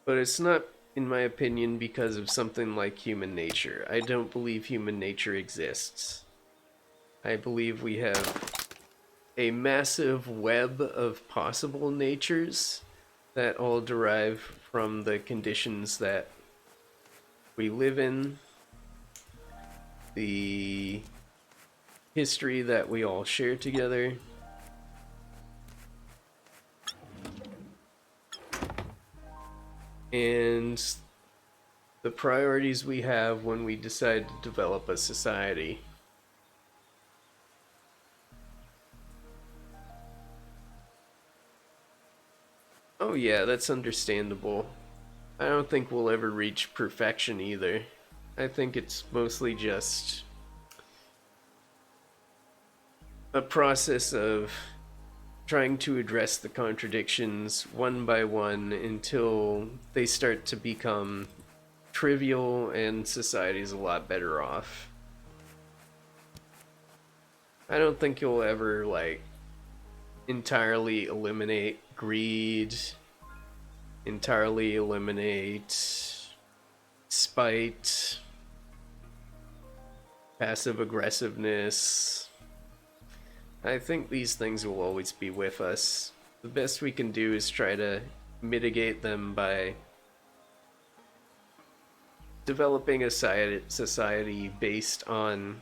Speaker 1: But it's not, in my opinion, because of something like human nature. I don't believe human nature exists. I believe we have a massive web of possible natures that all derive from the conditions that we live in, the history that we all share together, and the priorities we have when we decide to develop a society. Oh yeah, that's understandable. I don't think we'll ever reach perfection either. I think it's mostly just a process of trying to address the contradictions one by one until they start to become trivial and society's a lot better off. I don't think you'll ever, like, entirely eliminate greed, entirely eliminate spite, passive aggressiveness. I think these things will always be with us. The best we can do is try to mitigate them by developing a society based on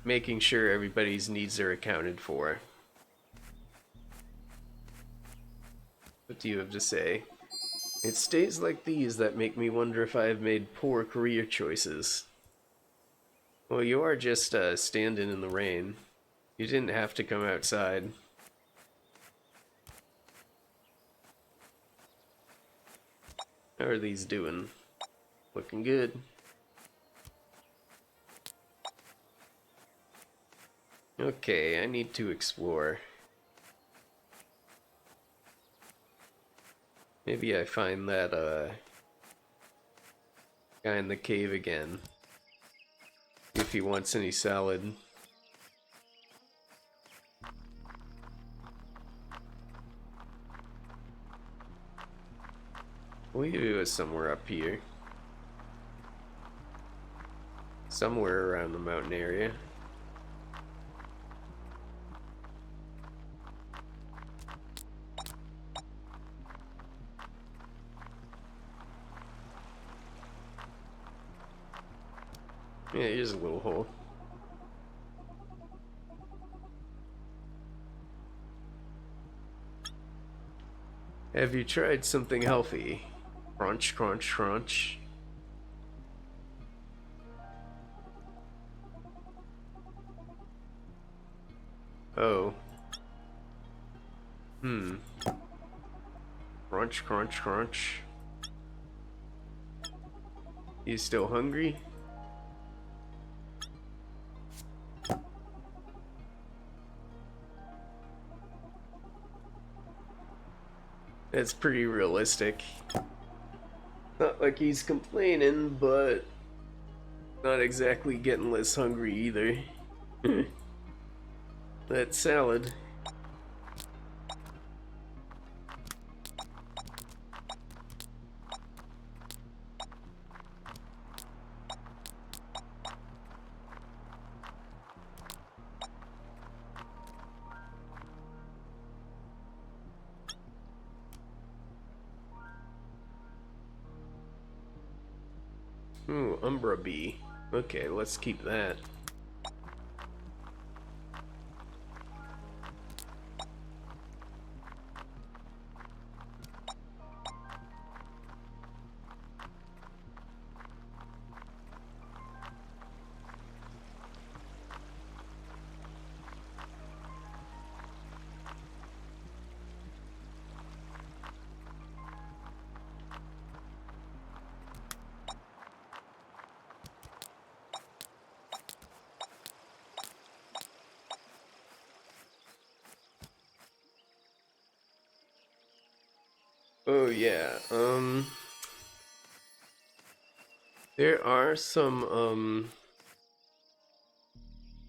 Speaker 1: making sure everybody's needs are accounted for. What do you have to say? It's days like these that make me wonder if I have made poor career choices. Well, you are just standing in the rain. You didn't have to come outside. How are these doing? Looking good. Okay, I need to explore. Maybe I find that guy in the cave again. If he wants any salad. Maybe it was somewhere up here. Somewhere around the mountain area. Yeah, here's a little hole. Have you tried something healthy? Crunch, crunch, crunch. Oh. Crunch, crunch, crunch. You still hungry? That's pretty realistic. Not like he's complaining, but not exactly getting less hungry either. That salad. Ooh, Umbra Bee. Okay, let's keep that. Oh yeah, there are some,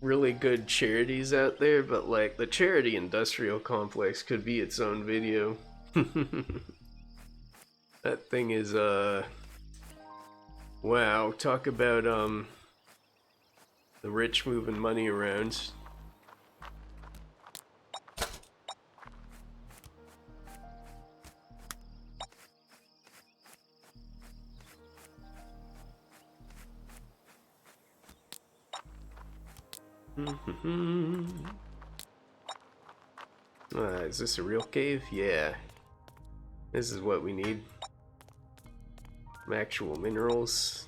Speaker 1: really good charities out there, but like the charity industrial complex could be its own video. That thing is, wow, talk about, the rich moving money around. Is this a real cave? Yeah. This is what we need. Some actual minerals.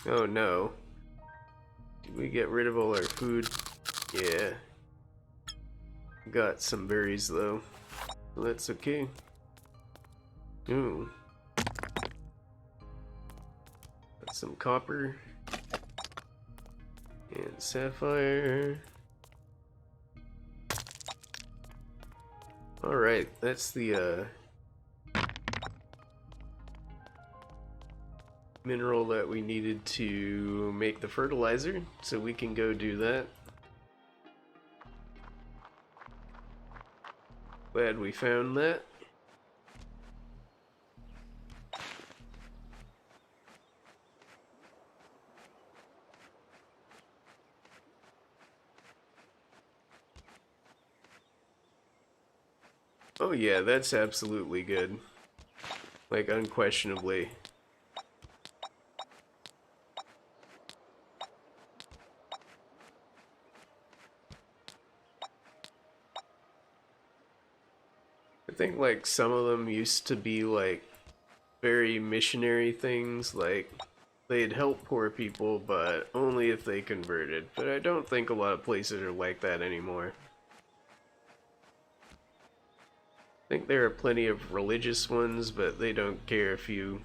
Speaker 1: Oh no. Did we get rid of all our food? Yeah. Got some berries though. That's okay. Ooh. Got some copper. And sapphire. Alright, that's the mineral that we needed to make the fertilizer, so we can go do that. Glad we found that. Oh yeah, that's absolutely good. Like, unquestionably. I think like some of them used to be like very missionary things, like they'd help poor people, but only if they converted. But I don't think a lot of places are like that anymore. I think there are plenty of religious ones, but they don't care if you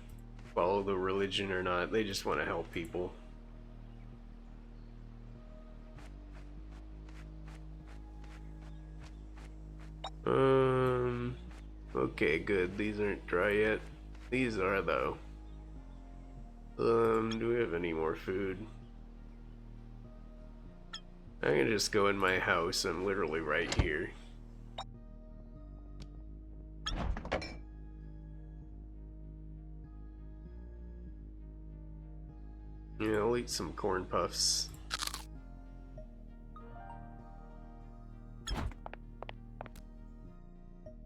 Speaker 1: follow the religion or not. They just want to help people. Okay, good. These aren't dry yet. These are, though. Do we have any more food? I'm gonna just go in my house. I'm literally right here. Yeah, I'll eat some corn puffs.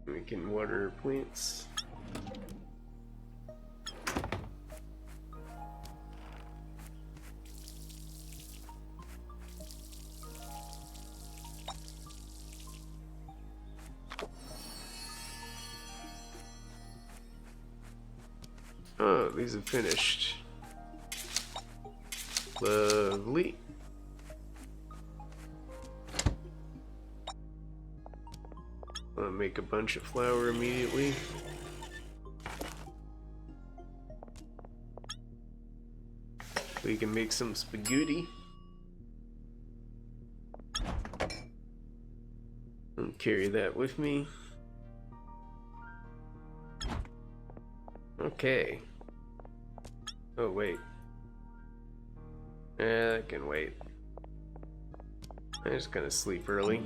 Speaker 1: We can water plants. Oh, these have finished. Lovely. I'll make a bunch of flour immediately. We can make some spaghetti. I'll carry that with me. Okay. Oh, wait. That can wait. I'm just gonna sleep early.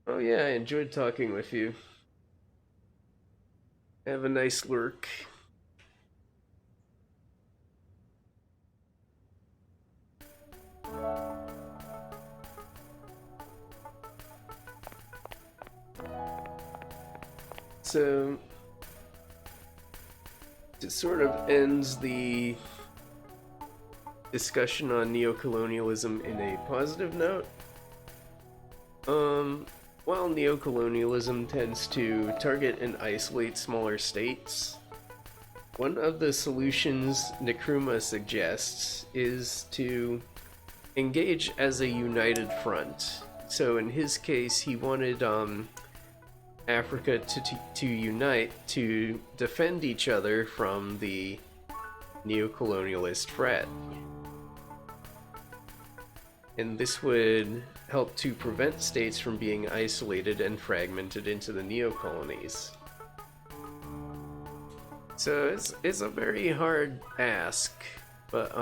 Speaker 1: Oh yeah, I enjoyed talking with you. Have a nice lurk. So, to sort of end the discussion on neocolonialism in a positive note, while neocolonialism tends to target and isolate smaller states, one of the solutions Nkrumah suggests is to engage as a united front. So in his case, he wanted Africa to unite to defend each other from the neocolonialist threat. And this would help to prevent states from being isolated and fragmented into the neocolonies. So it's a very hard ask, but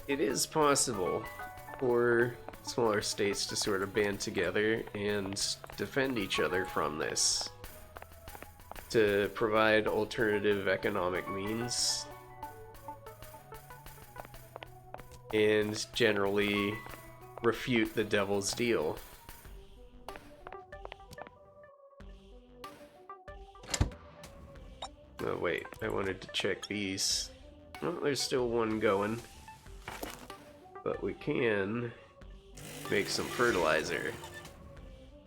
Speaker 1: it is possible for smaller states to sort of band together and defend each other from this, to provide alternative economic means, and generally refute the devil's deal. Oh wait, I wanted to check these. Well, there's still one going. But we can make some fertilizer.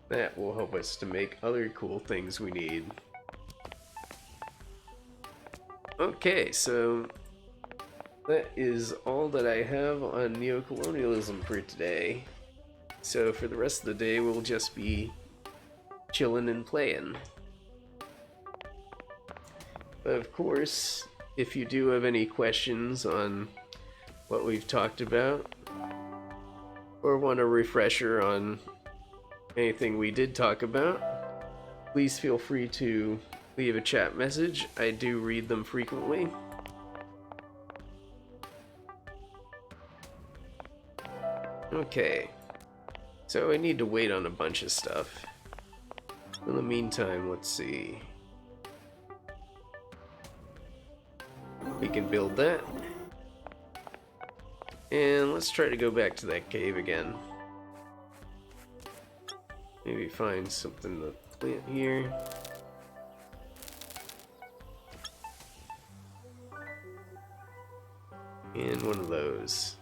Speaker 1: That will help us to make other cool things we need. Okay, so that is all that I have on neocolonialism for today. So for the rest of the day, we'll just be chilling and playing. But of course, if you do have any questions on what we've talked about, or want a refresher on anything we did talk about, please feel free to leave a chat message. I do read them frequently. Okay, so I need to wait on a bunch of stuff. In the meantime, let's see. We can build that. And let's try to go back to that cave again. Maybe find something to plant here. And one of those.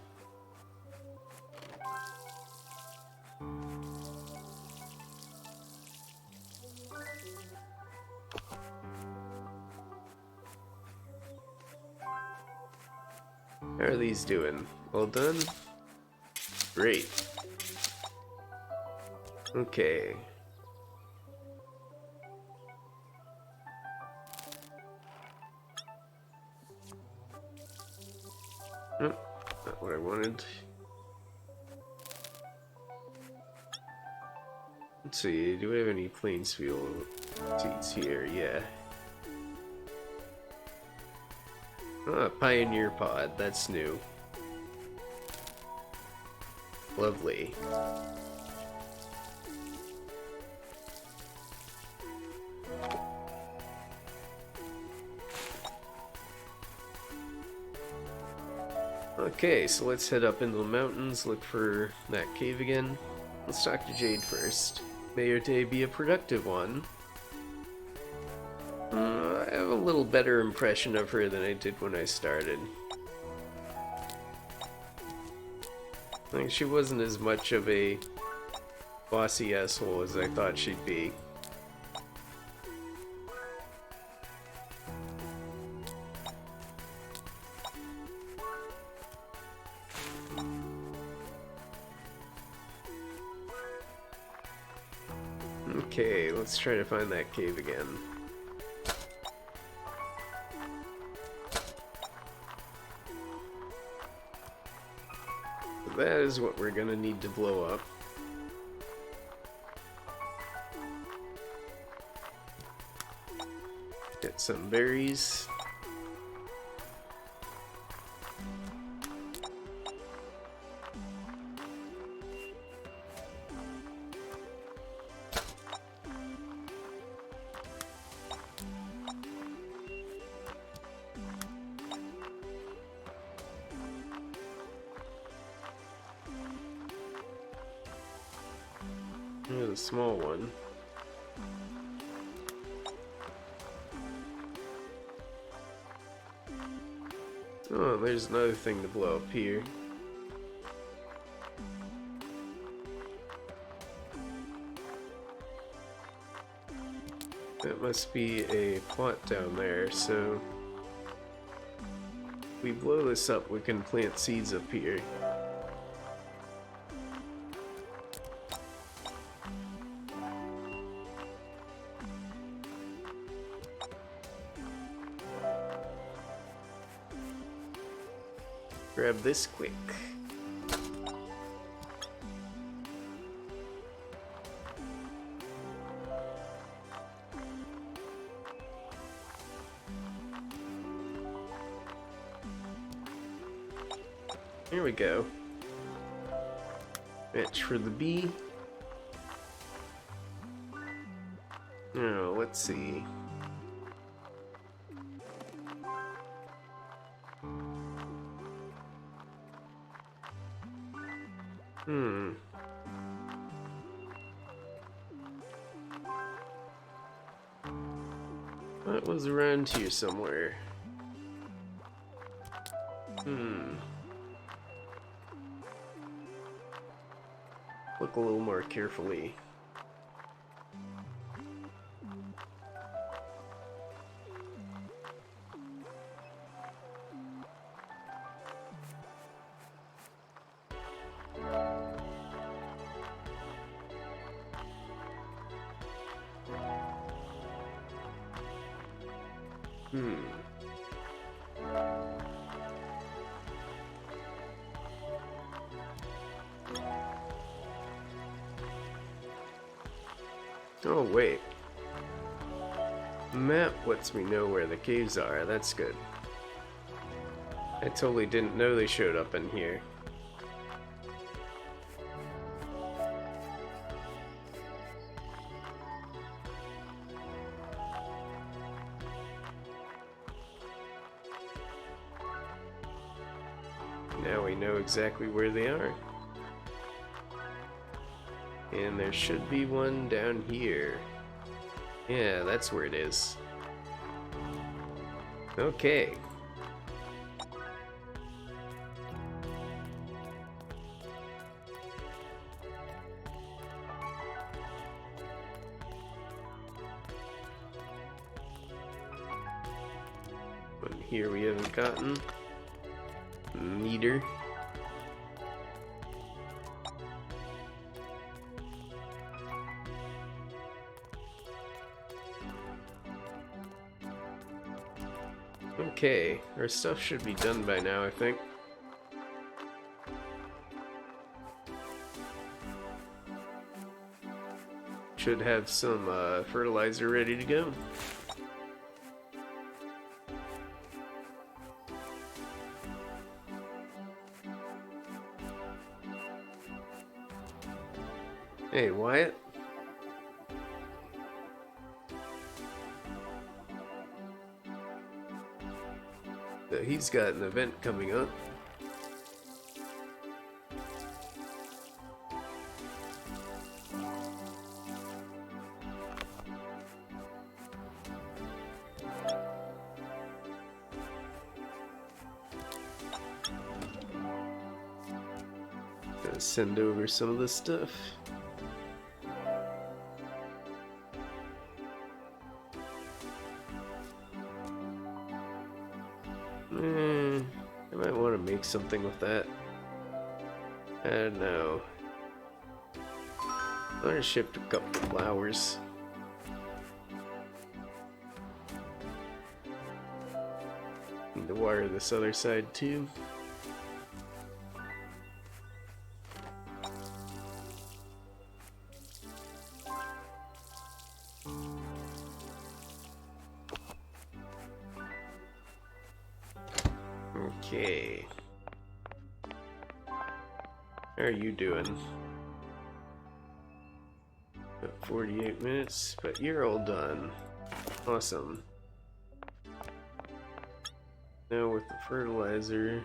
Speaker 1: How are these doing? All done? Great. Okay. Oh, not what I wanted. Let's see, do we have any plains field seeds here? Yeah. Ah, Pioneer Pod, that's new. Lovely. Okay, so let's head up into the mountains, look for that cave again. Let's talk to Jade first. May your day be a productive one. I have a little better impression of her than I did when I started. Like, she wasn't as much of a bossy asshole as I thought she'd be. Okay, let's try to find that cave again. That is what we're gonna need to blow up. Get some berries. Here's a small one. Oh, there's another thing to blow up here. That must be a plot down there, so if we blow this up, we can plant seeds up here. Grab this quick. Here we go. Match for the bee. Oh, let's see. That was around here somewhere. Look a little more carefully. Oh, wait. Map lets me know where the caves are. That's good. I totally didn't know they showed up in here. Now we know exactly where they are. And there should be one down here. Yeah, that's where it is. Okay. One here we haven't gotten. Meter. Okay, our stuff should be done by now, I think. Should have some fertilizer ready to go. Hey, Wyatt? He's got an event coming up. Gonna send over some of this stuff. I might want to make something with that. I don't know. I'm gonna ship a couple of flowers. Need to wire this other side too. Okay. How are you doing? About 48 minutes, but you're all done. Awesome. Now with the fertilizer.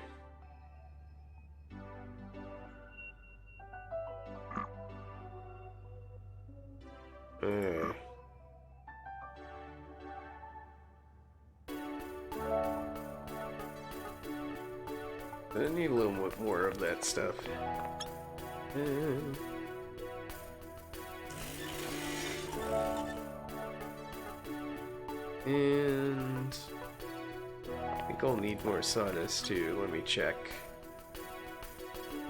Speaker 1: Uh, I need a little bit more of that stuff. And I think I'll need more sawdust too. Let me check.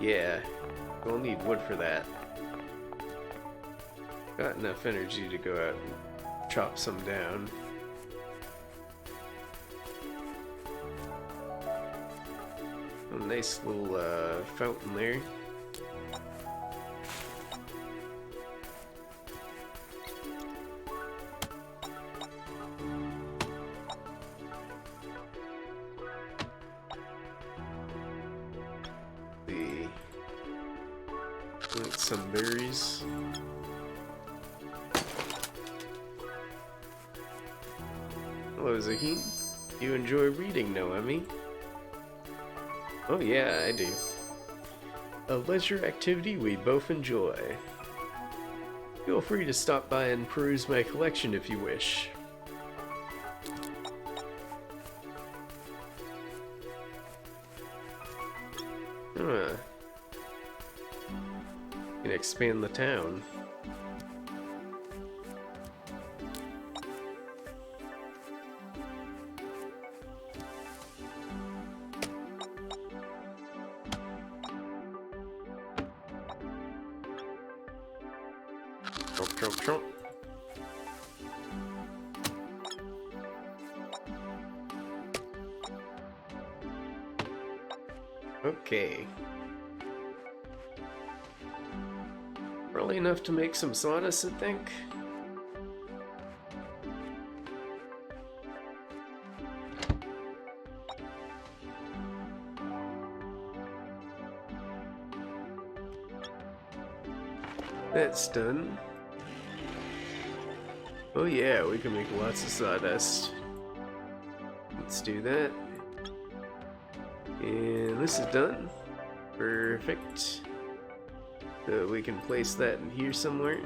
Speaker 1: Yeah, I'll need wood for that. Got enough energy to go out and chop some down. A nice little fountain there. Some berries. Hello, Zaheen. You enjoy reading, Noemi? Oh yeah, I do. A leisure activity we both enjoy. Feel free to stop by and peruse my collection if you wish. Huh. Can expand the town. Chomp, chomp, chomp. Okay. Probably enough to make some sawdust, I think. That's done. Oh yeah, we can make lots of sawdust. Let's do that. And this is done. Perfect. So we can place that in here somewhere.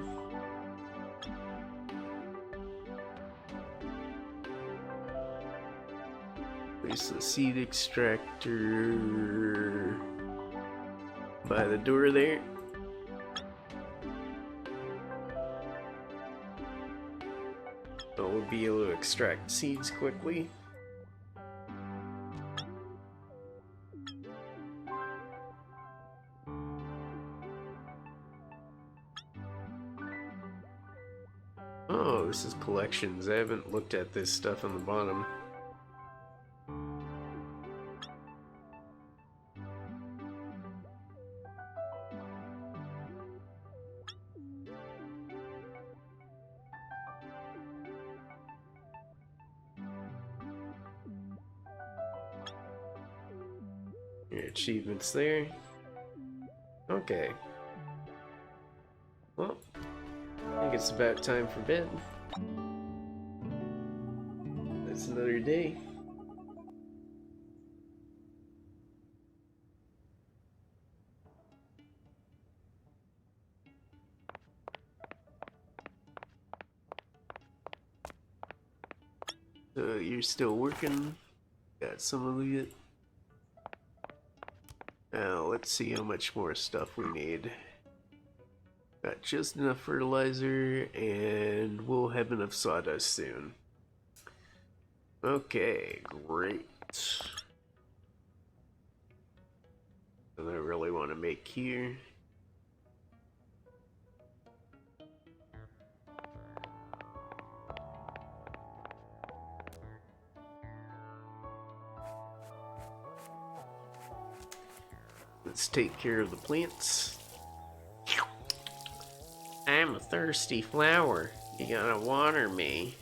Speaker 1: Place the seed extractor by the door there. So we'll be able to extract seeds quickly. Oh, this is collections. I haven't looked at this stuff on the bottom. Your achievements there. Okay. Well, I think it's about time for bed. That's another day. So you're still working. Got some of it. Now let's see how much more stuff we need. Got just enough fertilizer, and we'll have enough sawdust soon. Okay, great. And I really want to make here. Let's take care of the plants. I'm a thirsty flower. You gotta water me.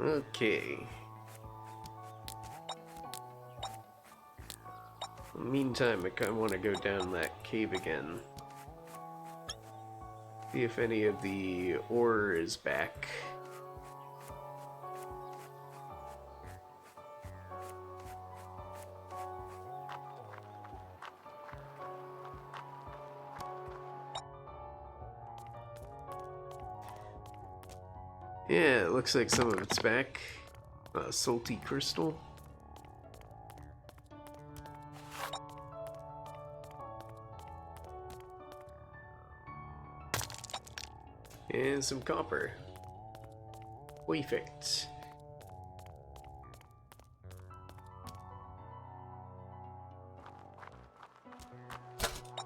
Speaker 1: Okay. In the meantime, I kind of want to go down that cave again. See if any of the ore is back. Yeah, it looks like some of it's back. Salty crystal. And some copper. Perfect.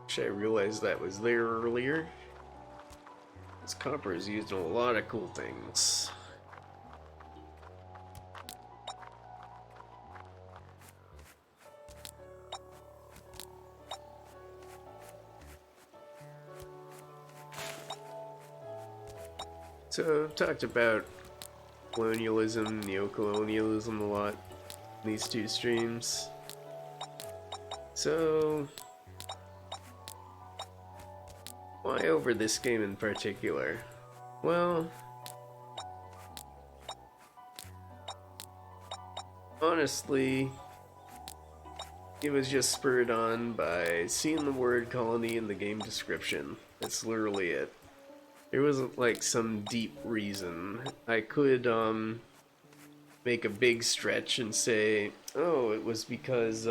Speaker 1: Wish I realized that was there earlier. This copper is used in a lot of cool things. So I've talked about colonialism, neo-colonialism a lot in these two streams. So why over this game in particular? Well, honestly, it was just spurred on by seeing the word colony in the game description. That's literally it. There wasn't like some deep reason. I could make a big stretch and say, oh, it was because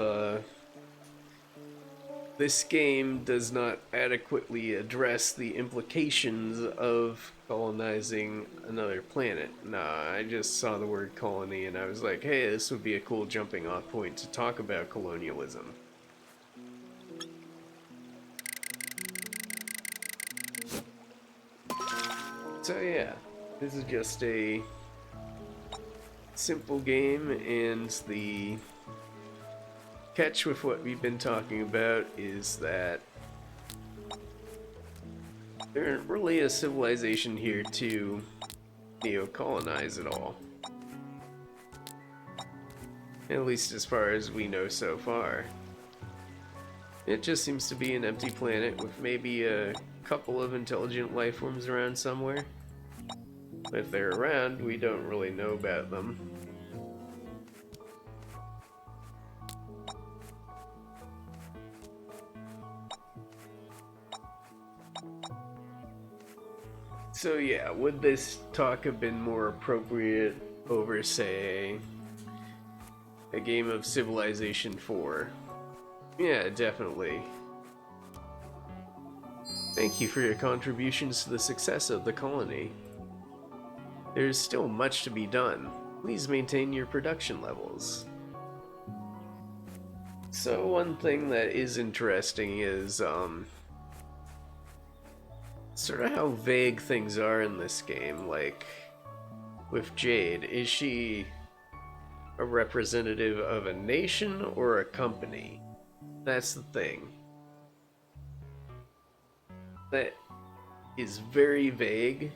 Speaker 1: this game does not adequately address the implications of colonizing another planet. Nah, I just saw the word colony and I was like, hey, this would be a cool jumping off point to talk about colonialism. So yeah, this is just a simple game, and the catch with what we've been talking about is that there isn't really a civilization here to neo-colonize at all. At least as far as we know so far. It just seems to be an empty planet with maybe a couple of intelligent life forms around somewhere. But if they're around, we don't really know about them. So yeah, would this talk have been more appropriate over, say, a game of Civilization 4? Yeah, definitely. Thank you for your contributions to the success of the colony. There's still much to be done. Please maintain your production levels. So one thing that is interesting is sort of how vague things are in this game. Like with Jade, is she a representative of a nation or a company? That's the thing. That is very vague.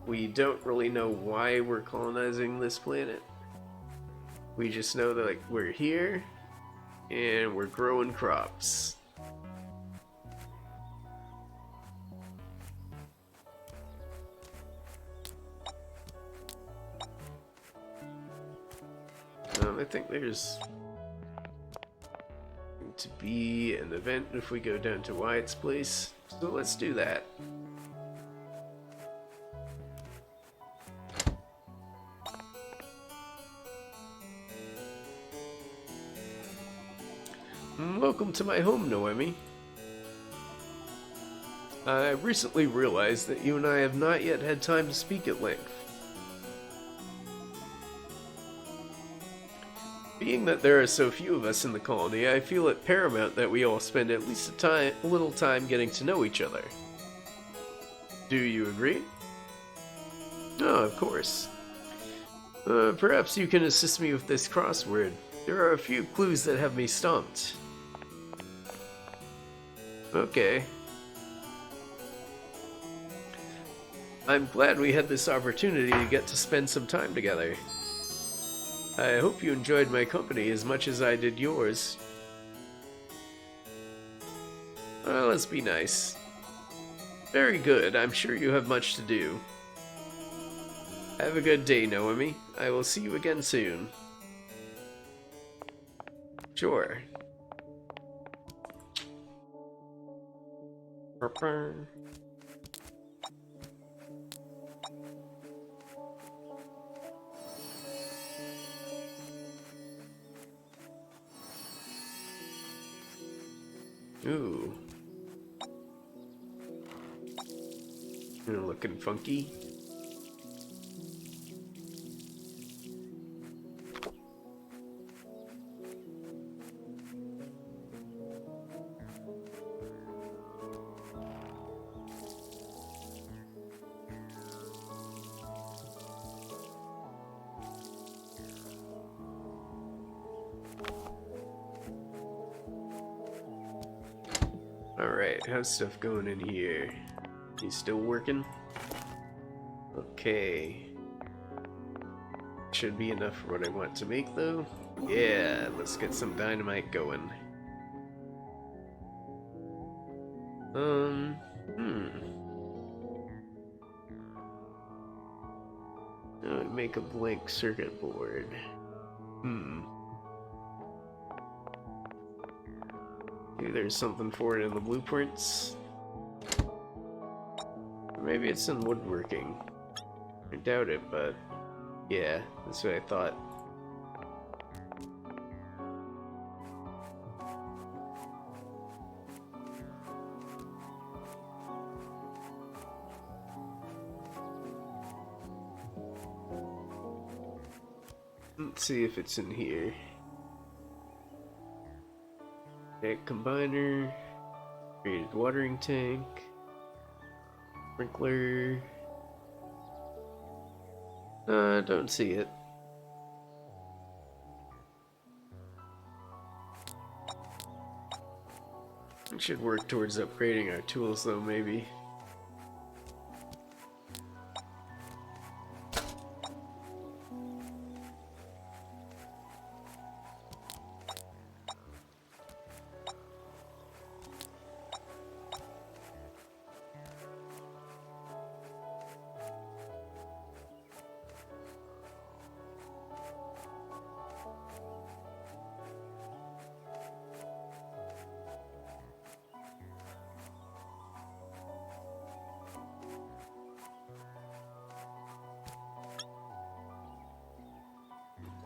Speaker 1: We don't really know why we're colonizing this planet. We just know that, like, we're here and we're growing crops. I think there's going to be an event if we go down to Wyatt's place, so let's do that. Welcome to my home, Noemi. I recently realized that you and I have not yet had time to speak at length. Being that there are so few of us in the colony, I feel it paramount that we all spend at least a little time getting to know each other. Do you agree? Oh, of course. Perhaps you can assist me with this crossword. There are a few clues that have me stumped. Okay. I'm glad we had this opportunity to get to spend some time together. I hope you enjoyed my company as much as I did yours. Well, let's be nice. Very good. I'm sure you have much to do. Have a good day, Noemi. I will see you again soon. Sure. Ooh. You're looking funky. Alright, how's stuff going in here? He's still working? Okay. Should be enough for what I want to make, though. Yeah, let's get some dynamite going. Make a blank circuit board. Maybe there's something for it in the blueprints. Or maybe it's in woodworking. I doubt it, but yeah, that's what I thought. Let's see if it's in here. Egg combiner, created watering tank, sprinkler. Don't see it. We should work towards upgrading our tools, though, maybe.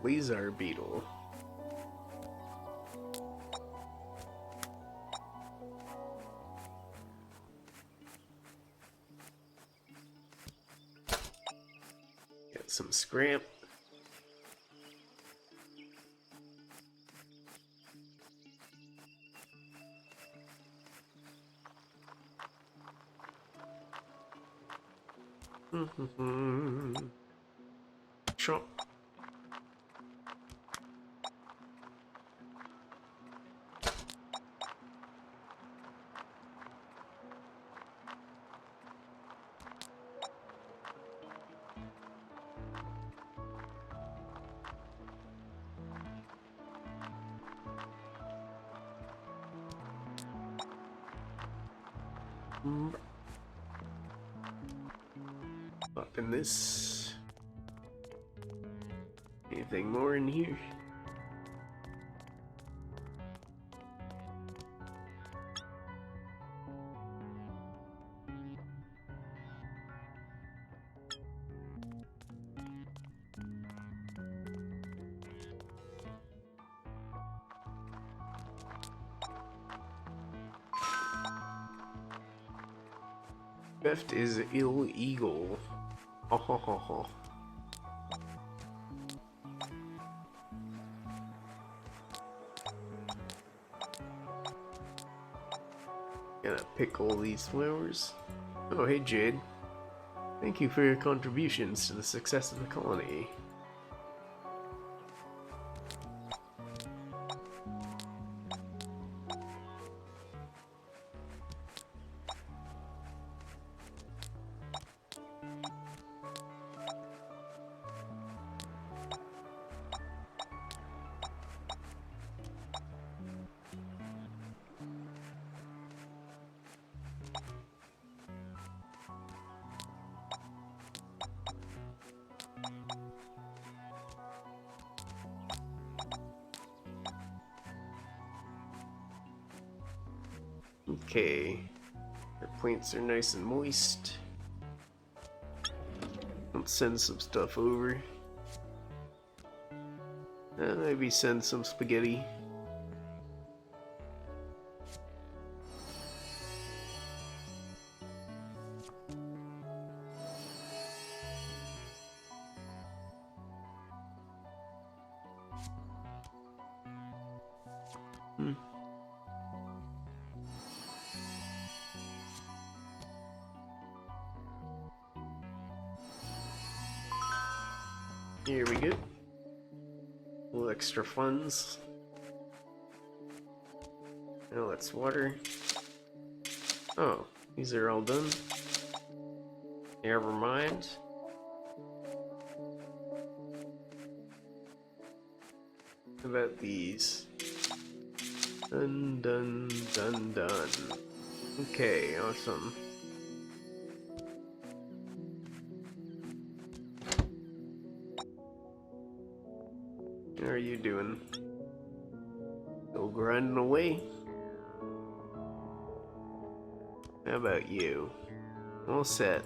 Speaker 1: Laser beetle. Get some scrap. Chop. Up in this. Anything more in here? Theft is illegal. Ho ho ho ho. Gonna pick all these flowers. Oh, hey Jade. Thank you for your contributions to the success of the colony. Okay. Our plants are nice and moist. Let's send some stuff over. Maybe send some spaghetti. Here we go. A little extra funds. Now let's water. Oh, these are all done. Never mind. How about these? Done, done, done, done. Okay, awesome. How are you doing? Still grinding away? How about you? All set.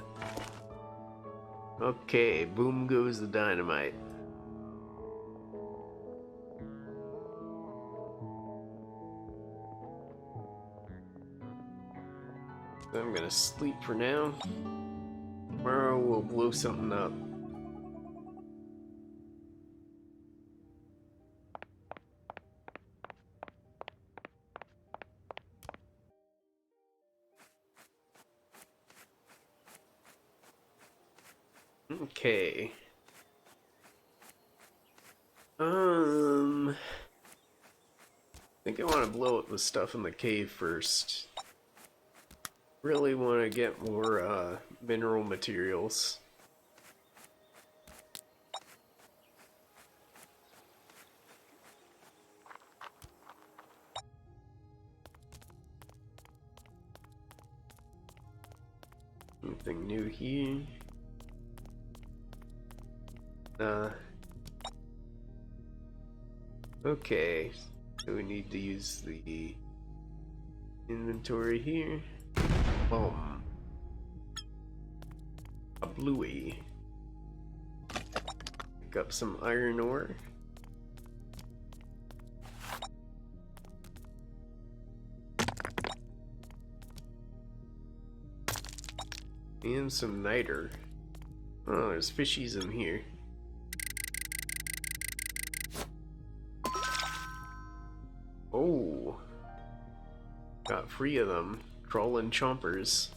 Speaker 1: Okay, boom goes the dynamite. I'm gonna sleep for now. Tomorrow we'll blow something up. Okay. I think I want to blow up the stuff in the cave first. Really want to get more mineral materials. Anything new here? Okay, so we need to use the inventory here. Boom. A bluey. Pick up some iron ore. And some niter. Oh, there's fishies in here. Oh, got 3 of them. Crawling chompers.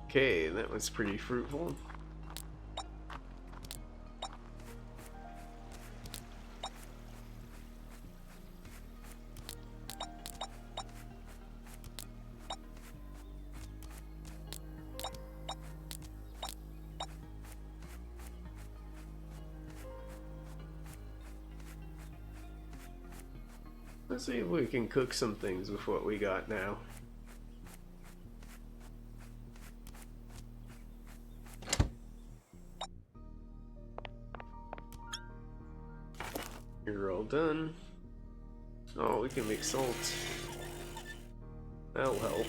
Speaker 1: Okay, that was pretty fruitful. Let's see if we can cook some things with what we got now. You're all done. Oh, we can make salt. That'll help.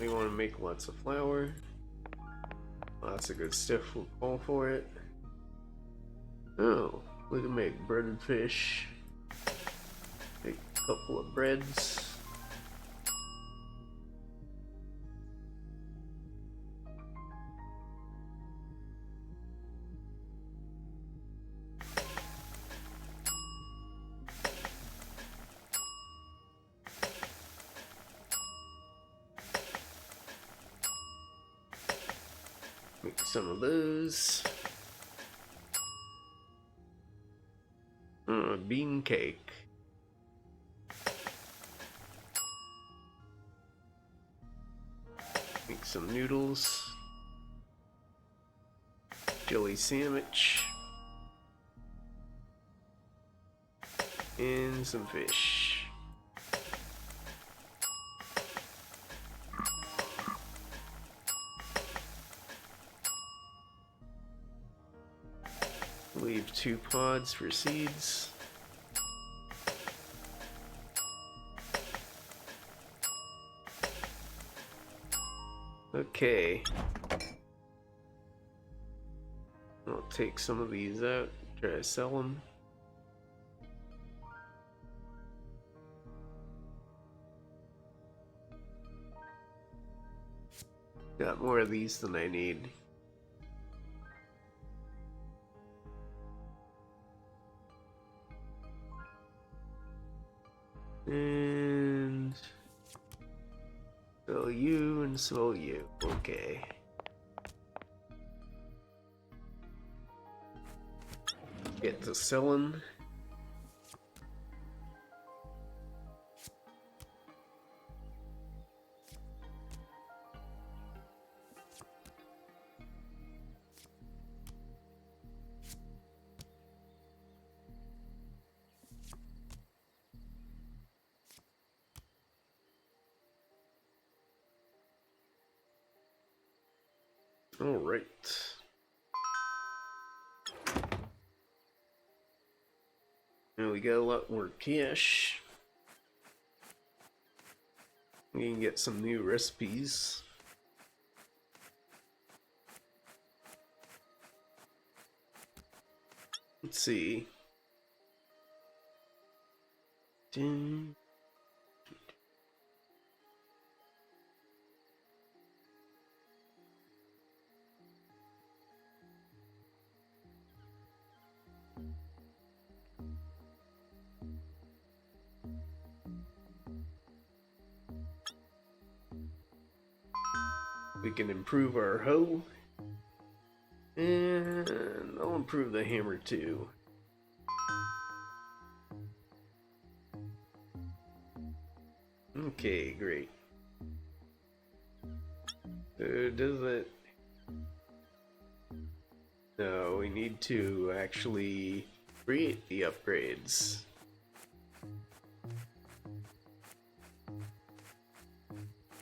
Speaker 1: We want to make lots of flour. Lots of good stuff will call for it. Oh, we can make breaded fish. Make a couple of breads. Make some of those. Bean cake. Make some noodles. Jelly sandwich. And some fish. Leave 2 pods for seeds. Okay. I'll take some of these out, try to sell them. Got more of these than I need. And sell you and sell you. Okay. Get to selling. All right. Now we got a lot more cash. We can get some new recipes. Let's see. Ding. We can improve our hoe, and I'll improve the hammer too. Okay, great. Does it? No, we need to actually create the upgrades.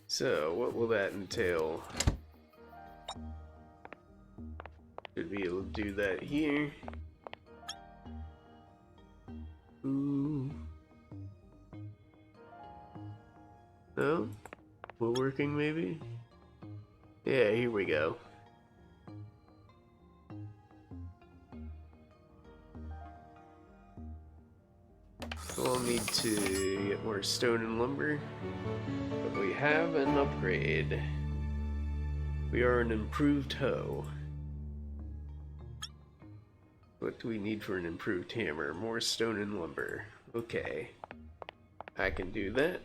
Speaker 1: So, what will that entail? Should be able to do that here. Ooh. No? We're working maybe? Yeah, here we go. We'll need to get more stone and lumber. But we have an upgrade. We are an improved hoe. What do we need for an improved hammer? More stone and lumber. Okay. I can do that.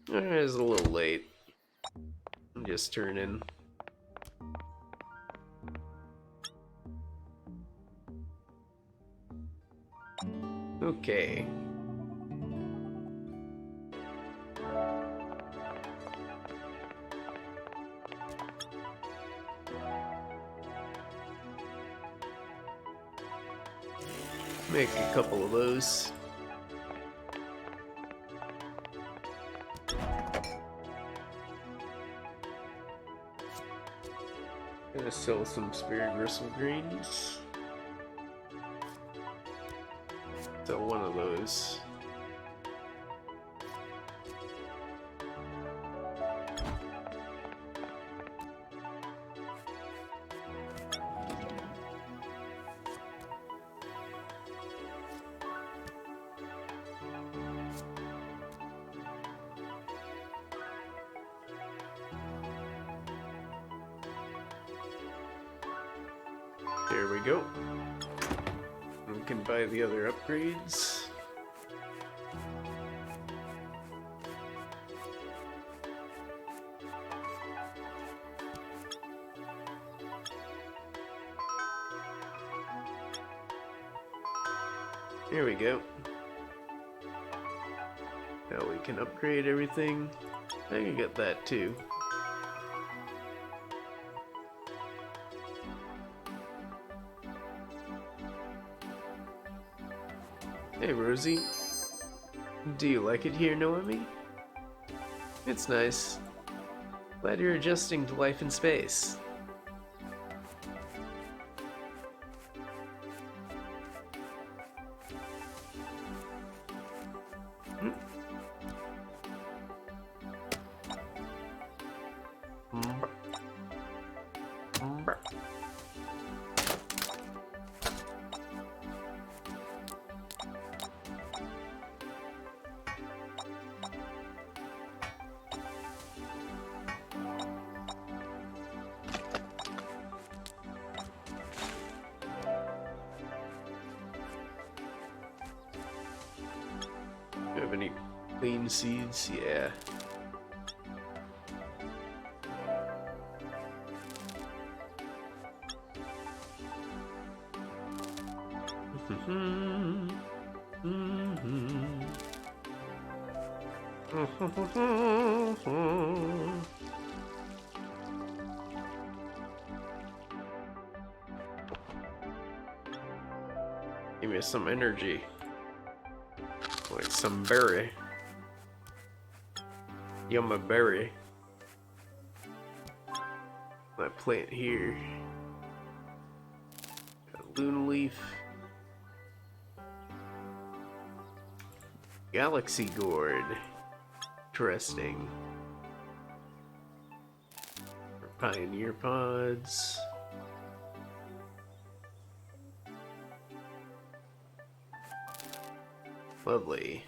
Speaker 1: It's a little late. I'm just turning. Okay. Make a couple of those. Gonna sell some spare gristle greens. So one of those. There we go. We can buy the other upgrades. There we go. Now we can upgrade everything. I can get that too. Hey Rosie, do you like it here, Noemi? It's nice. Glad you're adjusting to life in space. have any clean seeds? Yeah. Give me some energy. Like some berry. Yumma berry. My plant here. Got a loon leaf. Galaxy gourd. Interesting. Pioneer pods. Lovely.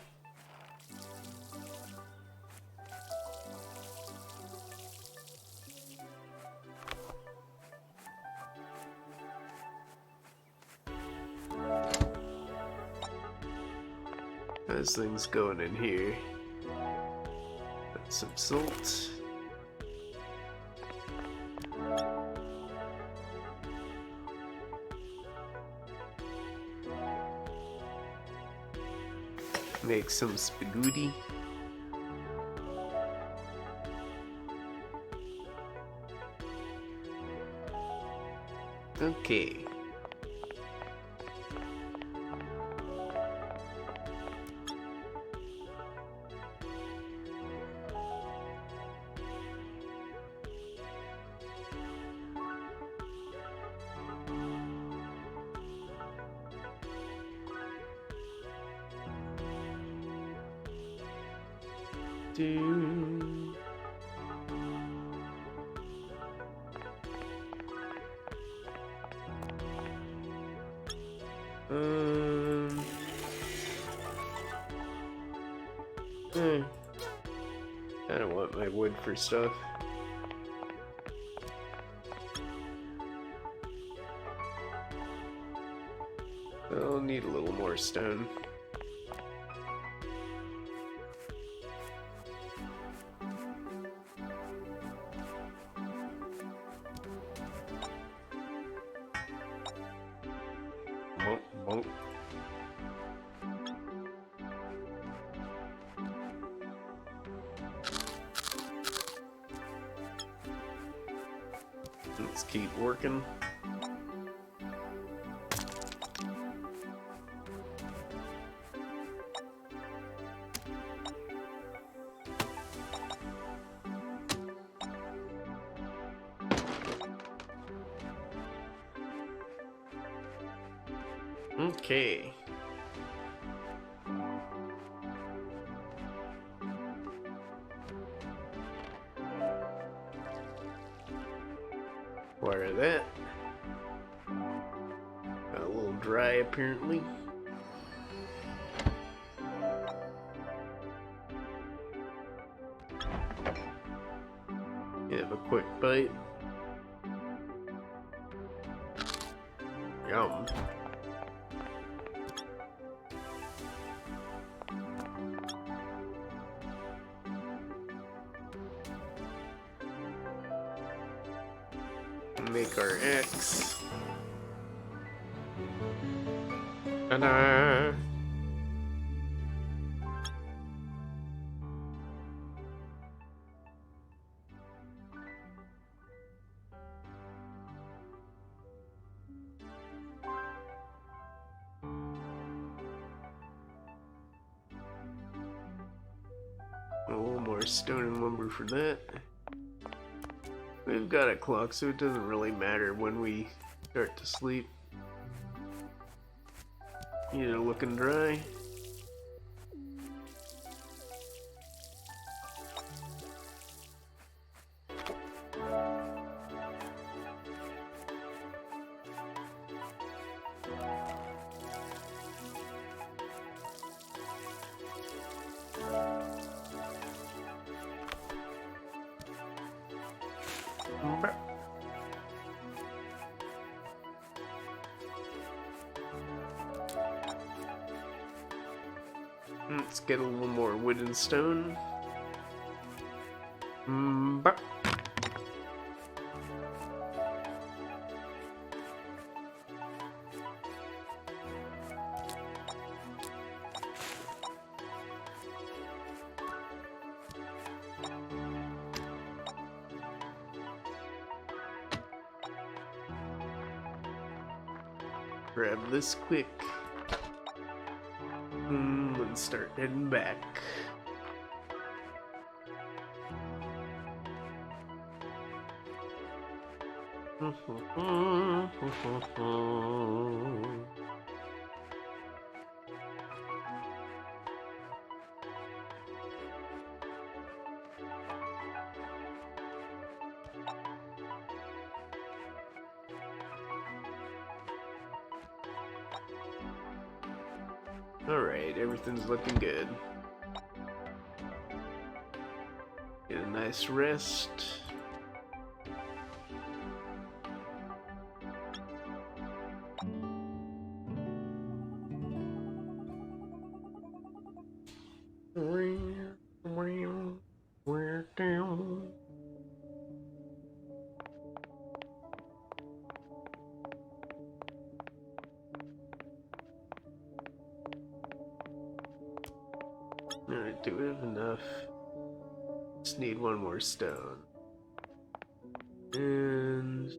Speaker 1: How's things going in here? Got some salt. Make some spaghetti. Okay. I don't want my wood for stuff. I'll need a little more stone. Bonk, bonk. Let's keep working. Okay. Water that. Got a little dry apparently. Have a quick bite. Yum. Make our X. Ta-da! A little more stone and lumber for that. We've got a clock, so it doesn't really matter when we start to sleep. Either looking dry. Let's get a little more wood and stone. Bop. Grab this quick. And start heading back. Alright, everything's looking good. Get a nice rest. We're down. Alright, do we have enough? Just need one more stone. And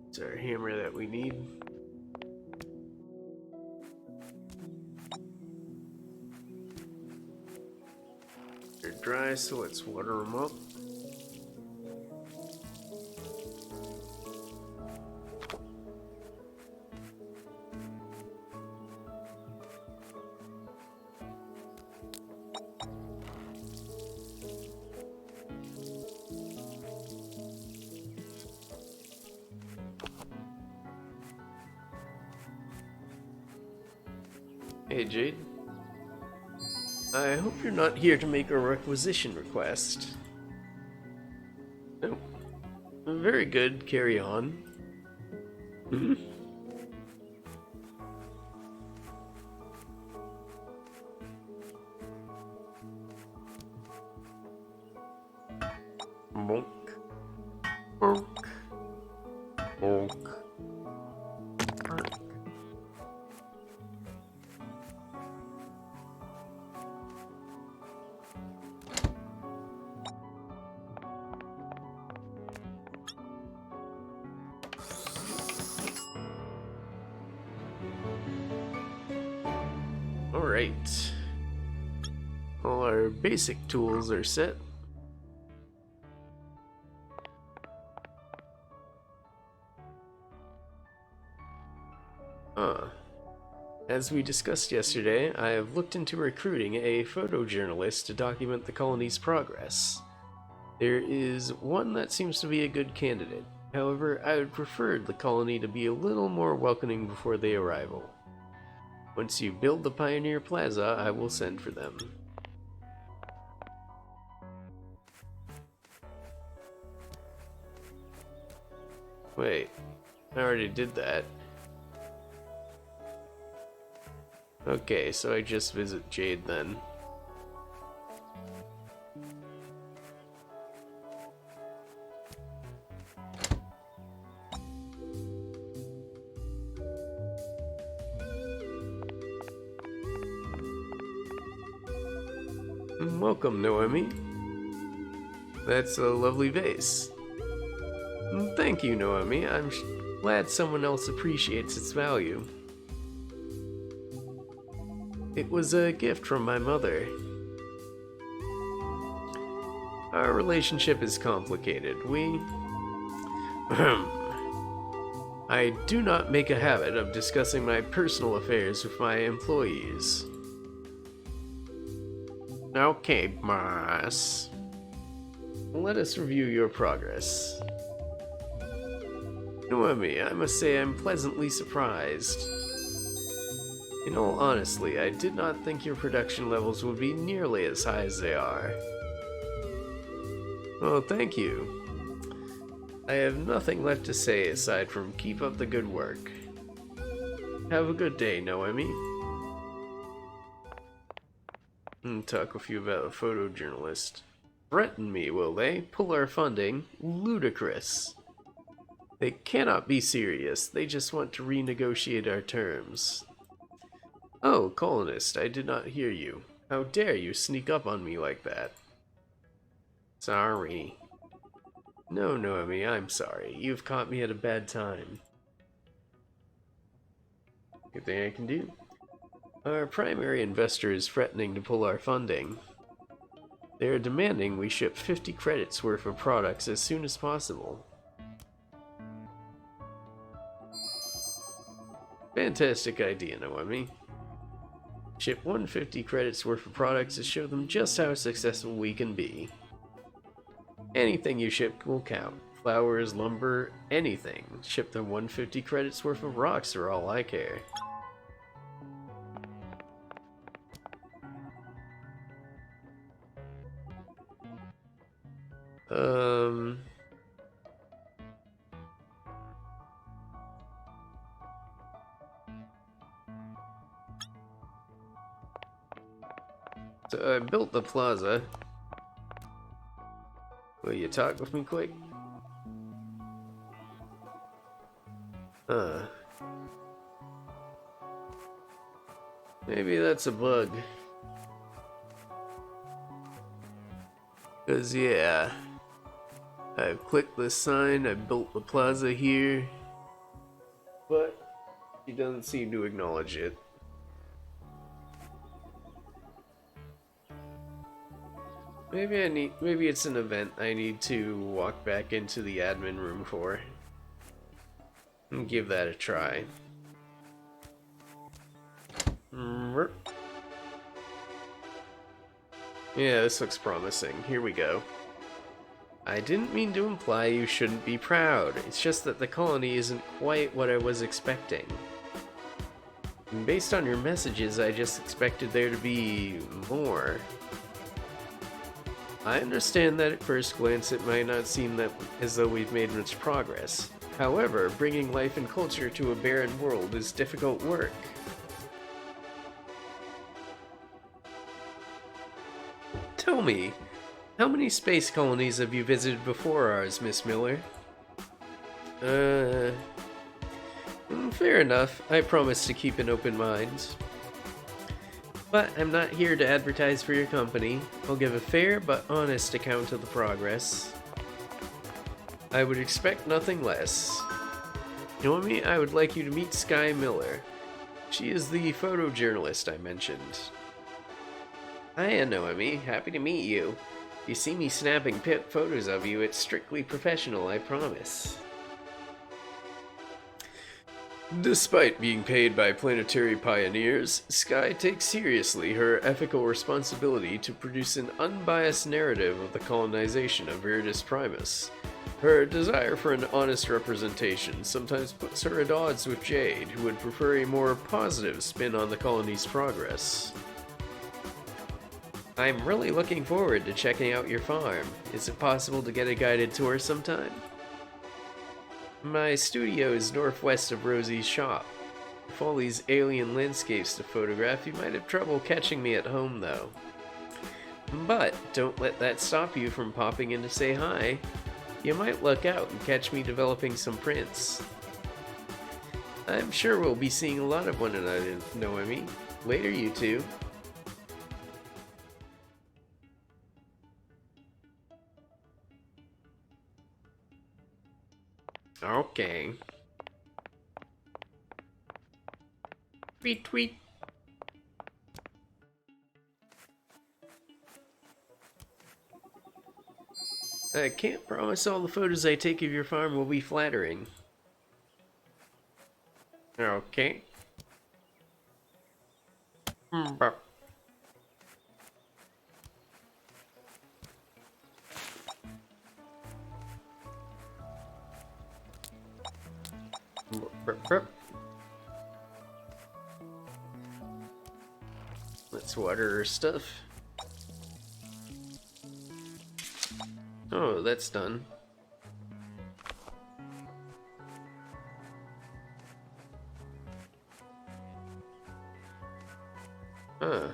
Speaker 1: it's our hammer that we need. They're dry, so let's water them up. Hey Jade, I hope you're not here to make a requisition request. No. Very good, carry on. Bonk. Bonk. Bonk. Alright. All our basic tools are set. As we discussed yesterday, I have looked into recruiting a photojournalist to document the colony's progress. There is one that seems to be a good candidate. However, I would prefer the colony to be a little more welcoming before their arrival. Once you build the Pioneer Plaza, I will send for them. Wait, I already did that. Okay, so I just visit Jade then. Welcome, Noemi. That's a lovely vase. Thank you, Noemi. I'm glad someone else appreciates its value. It was a gift from my mother. Our relationship is complicated. I do not make a habit of discussing my personal affairs with my employees. Okay, boss. Let us review your progress. Noemi, I must say I'm pleasantly surprised. In all honesty, I did not think your production levels would be nearly as high as they are. Well, thank you. I have nothing left to say aside from keep up the good work. Have a good day, Noemi. Talk with you about a photojournalist. Threaten me, will they? Pull our funding? Ludicrous. They cannot be serious. They just want to renegotiate our terms. Oh, colonist, I did not hear you. How dare you sneak up on me like that? Sorry. No, Noemi, I'm sorry. You've caught me at a bad time. Anything I can do? Our primary investor is threatening to pull our funding. They are demanding we ship 50 credits worth of products as soon as possible. Fantastic idea, Noemi. Ship 150 credits worth of products to show them just how successful we can be. Anything you ship will count. Flowers, lumber, anything. Ship them 150 credits worth of rocks for all I care. So I built the plaza. Will you talk with me quick? Maybe that's a bug. 'Cause yeah, I've clicked this sign, I built the plaza here, but he doesn't seem to acknowledge it. Maybe it's an event I need to walk back into the admin room for. And give that a try. Yeah, this looks promising. Here we go. I didn't mean to imply you shouldn't be proud. It's just that the colony isn't quite what I was expecting. And based on your messages, I just expected there to be more. I understand that at first glance it might not seem that as though we've made much progress. However, bringing life and culture to a barren world is difficult work. Tell me, how many space colonies have you visited before ours, Miss Miller? Fair enough. I promise to keep an open mind. But I'm not here to advertise for your company. I'll give a fair but honest account of the progress. I would expect nothing less. Noemi, I would like you to meet Sky Miller. She is the photojournalist I mentioned. Hiya, Noemi. Happy to meet you. If you see me snapping photos of you, it's strictly professional, I promise. Despite being paid by planetary pioneers, Sky takes seriously her ethical responsibility to produce an unbiased narrative of the colonization of Viridis Primus. Her desire for an honest representation sometimes puts her at odds with Jade, who would prefer a more positive spin on the colony's progress. I'm really looking forward to checking out your farm. Is it possible to get a guided tour sometime? My studio is northwest of Rosie's shop. With all these alien landscapes to photograph, you might have trouble catching me at home, though. But don't let that stop you from popping in to say hi. You might luck out and catch me developing some prints. I'm sure we'll be seeing a lot of one another, Noemi. Later, you two. Okay. Tweet, tweet. I can't promise all the photos I take of your farm will be flattering. Okay. Let's water her stuff. Oh, that's done. Huh.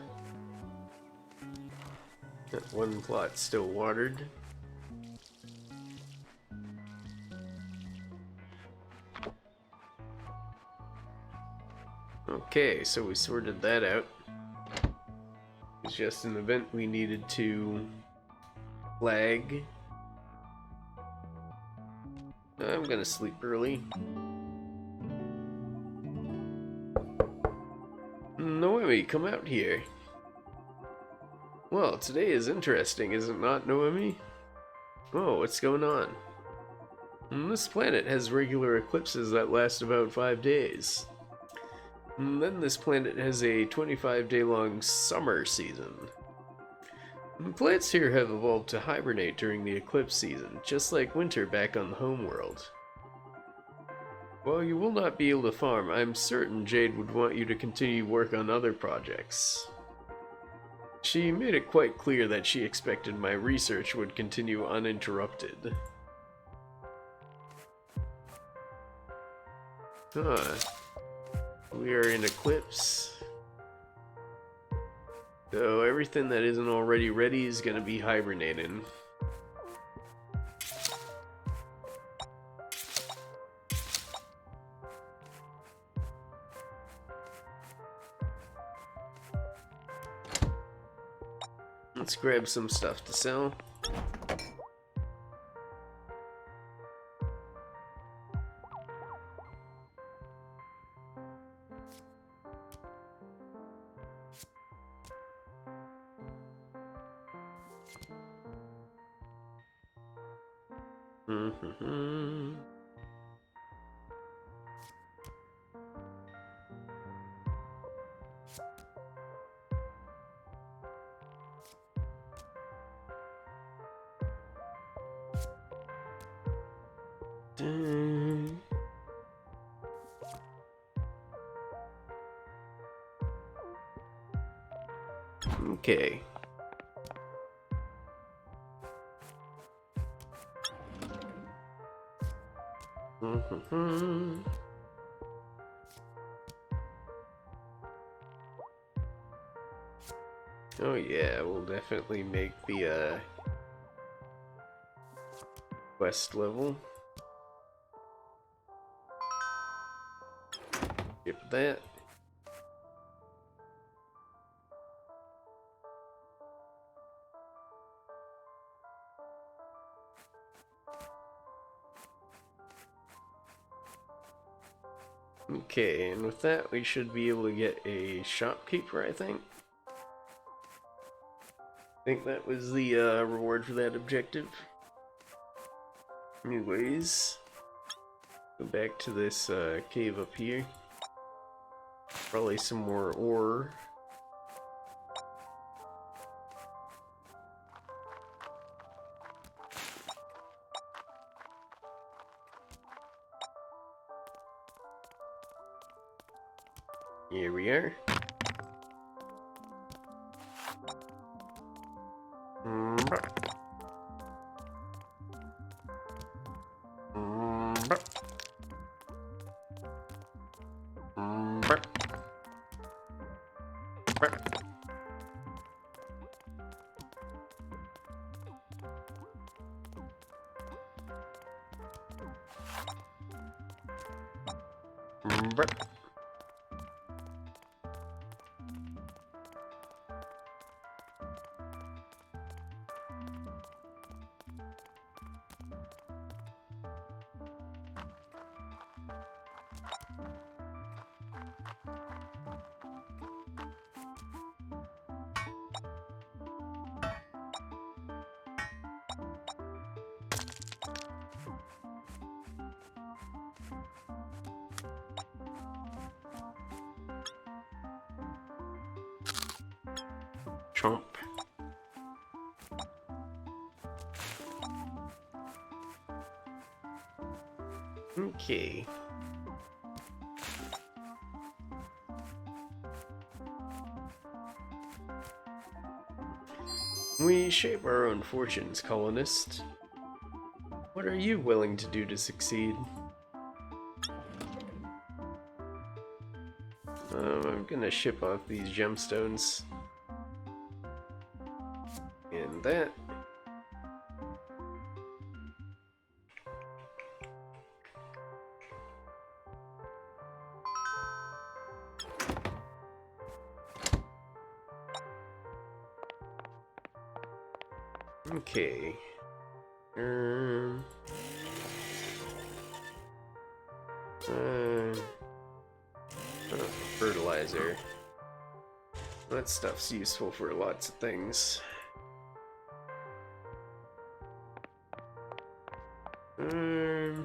Speaker 1: That one plot still watered. Okay, so we sorted that out. It's just an event we needed to flag. I'm gonna sleep early. Noemi, come out here. Well, today is interesting, is it not, Noemi? Oh, what's going on? This planet has regular eclipses that last about 5 days. Then this planet has a 25-day-long summer season. Plants here have evolved to hibernate during the eclipse season, just like winter back on the homeworld. While you will not be able to farm, I'm certain Jade would want you to continue work on other projects. She made it quite clear that she expected my research would continue uninterrupted. We are in eclipse. So everything that isn't already ready is going to be hibernating. Let's grab some stuff to sell. Okay. Oh yeah, we'll definitely make the quest level. Skip that. Okay, and with that we should be able to get a shopkeeper, I think. I think that was the reward for that objective. Anyways, go back to this cave up here. Probably some more ore. Here we are. Chomp. Okay. We shape our own fortunes, colonist. What are you willing to do to succeed? I'm gonna ship off these gemstones. And want that. Okay. Fertilizer. That stuff's useful for lots of things. Hmm.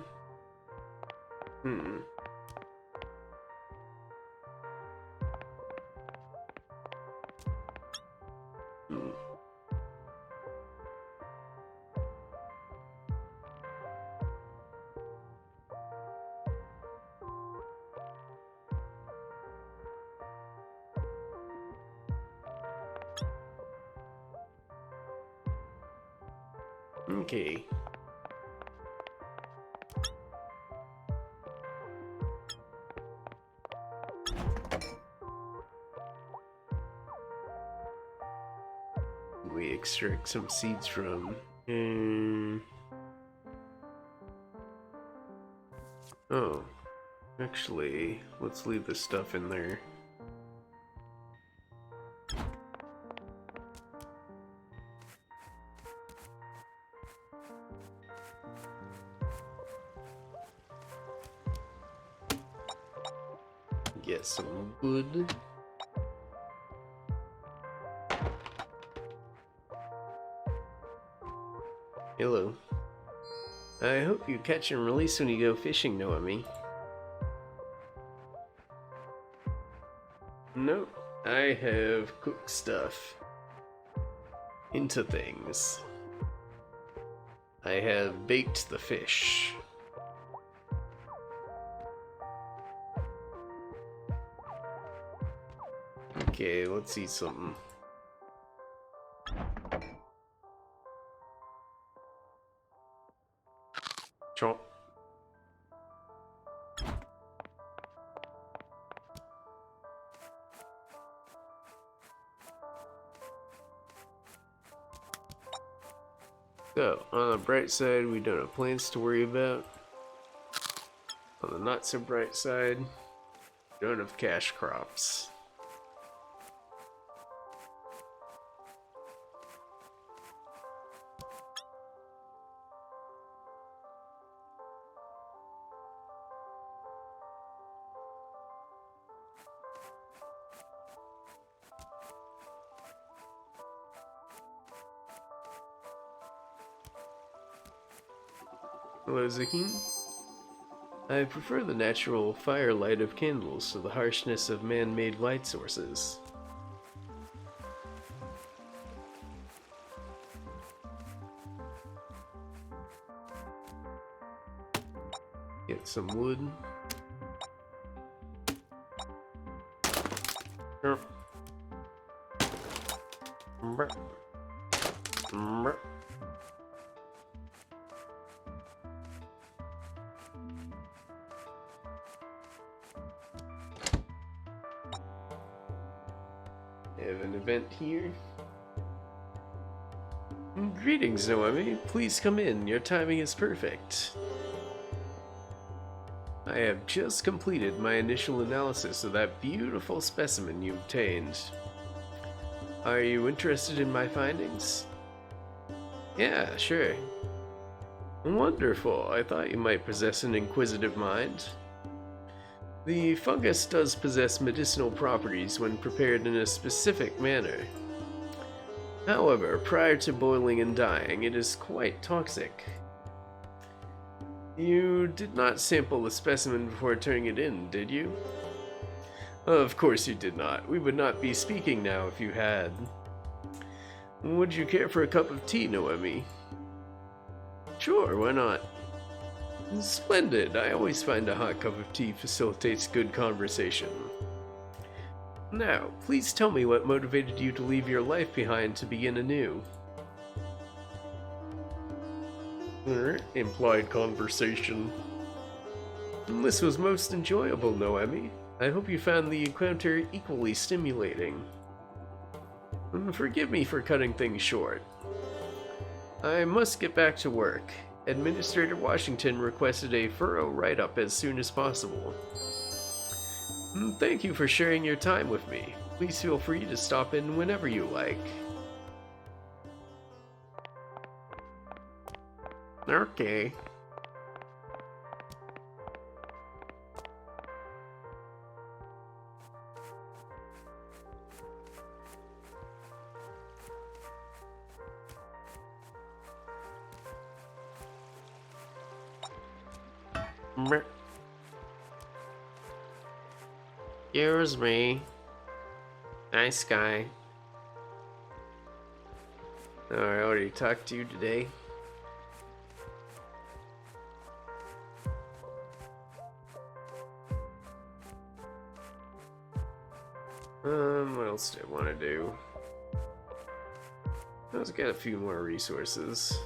Speaker 1: Okay. We extract some seeds from. Oh, actually, let's leave this stuff in there. Get some wood. Hello. I hope you catch and release when you go fishing, Noemi. Nope. I have cooked stuff into things. I have baked the fish. Okay, let's eat something. Chomp. So, on the bright side, we don't have plants to worry about. On the not so bright side, we don't have cash crops. Hello, Zakin. I prefer the natural firelight of candles to the harshness of man-made light sources. Get some wood. I have an event here. Greetings, Noemi. Please come in. Your timing is perfect. I have just completed my initial analysis of that beautiful specimen you obtained. Are you interested in my findings? Yeah, sure. Wonderful. I thought you might possess an inquisitive mind. The fungus does possess medicinal properties when prepared in a specific manner. However, prior to boiling and dyeing, it is quite toxic. You did not sample the specimen before turning it in, did you? Of course you did not. We would not be speaking now if you had. Would you care for a cup of tea, Noemi? Sure, why not? Splendid. I always find a hot cup of tea facilitates good conversation. Now, please tell me what motivated you to leave your life behind to begin anew. Implied conversation. This was most enjoyable, Noemi. I hope you found the encounter equally stimulating. Forgive me for cutting things short. I must get back to work. Administrator Washington requested a thorough write-up as soon as possible. Thank you for sharing your time with me. Please feel free to stop in whenever you like. Okay. Excuse me. Nice guy. Oh, I already talked to you today. What else do I want to do? Let's get a few more resources.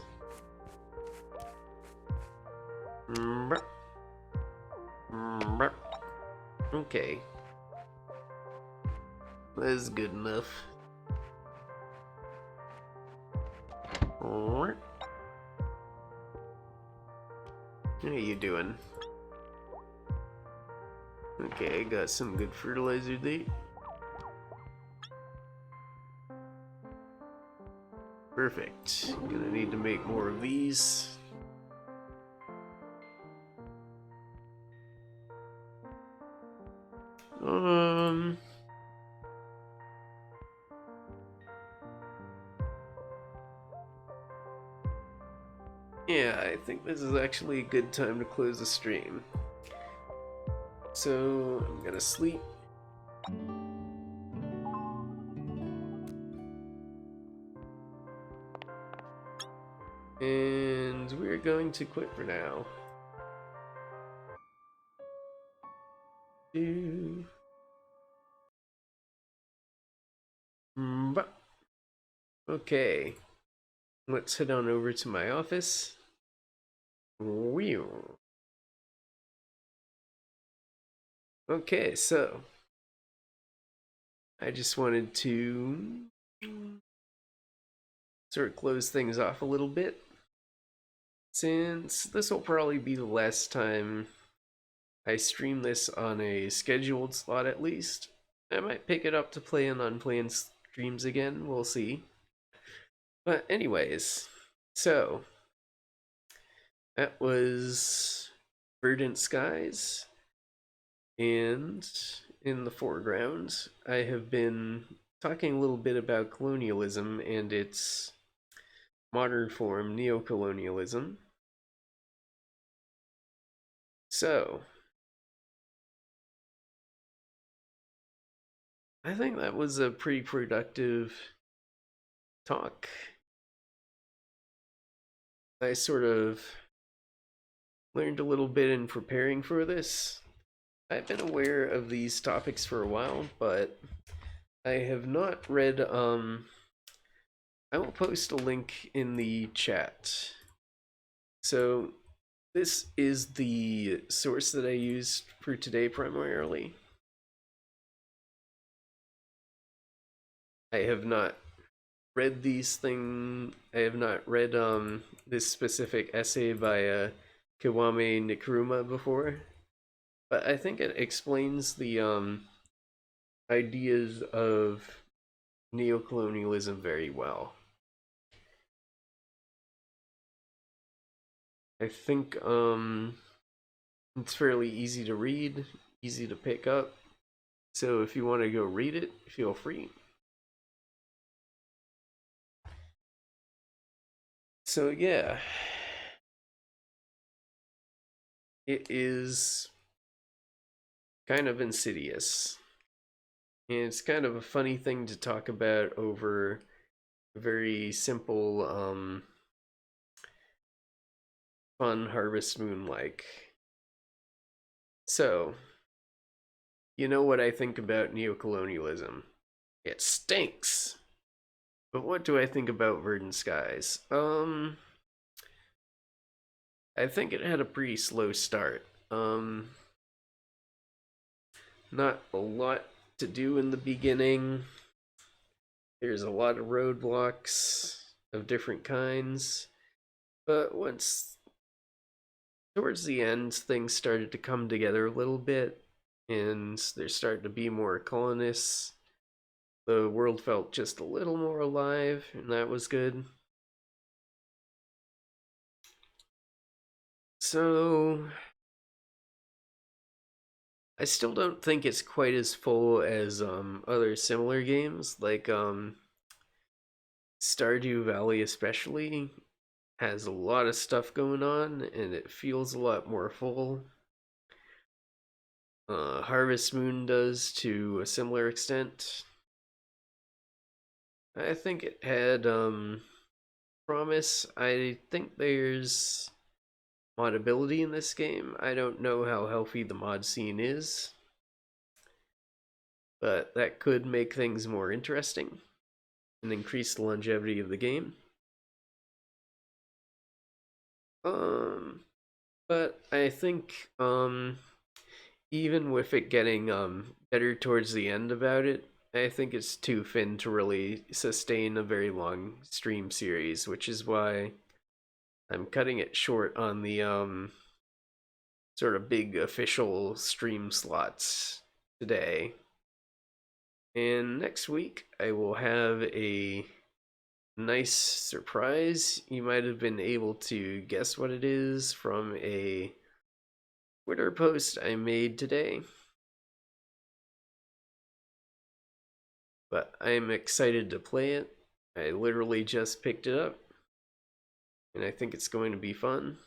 Speaker 1: Okay. That's good enough. How are you doing? Okay, got some good fertilizer there. Perfect. Gonna need to make more of these. Yeah, I think this is actually a good time to close the stream. So, I'm gonna sleep. And we're going to quit for now. Okay, let's head on over to my office. Okay, so I just wanted to sort of close things off a little bit, since this will probably be the last time I stream this on a scheduled slot at least. I might pick it up to play on unplanned streams again, we'll see. But anyways, so that was Verdant Skies, and in the foreground I have been talking a little bit about colonialism and its modern form, neocolonialism. So, I think that was a pretty productive talk. I sort of learned a little bit in preparing for this. I've been aware of these topics for a while, but I have not read, I will post a link in the chat. So, this is the source that I used for today primarily. I have not read I have not read this specific essay by Kiwame Nkrumah before, but I think it explains the ideas of neocolonialism very well. I think it's fairly easy to read, easy to pick up, so if you want to go read it, feel free. So yeah, it is kind of insidious. And it's kind of a funny thing to talk about over a very simple, fun Harvest Moon like. So, you know what I think about neocolonialism? It stinks. But what do I think about Verdant Skies? I think it had a pretty slow start. Not a lot to do in the beginning. There's a lot of roadblocks of different kinds, but once towards the end, things started to come together a little bit, and there started to be more colonists. The world felt just a little more alive, and that was good. So, I still don't think it's quite as full as other similar games, like Stardew Valley especially has a lot of stuff going on, and it feels a lot more full. Harvest Moon does to a similar extent. I think it had promise. I think there's modability in this game. I don't know how healthy the mod scene is, but that could make things more interesting and increase the longevity of the game. Um, but I think even with it getting better towards the end about it, I think it's too thin to really sustain a very long stream series, which is why I'm cutting it short on the sort of big official stream slots today. And next week I will have a nice surprise. You might have been able to guess what it is from a Twitter post I made today. But I'm excited to play it. I literally just picked it up, and I think it's going to be fun.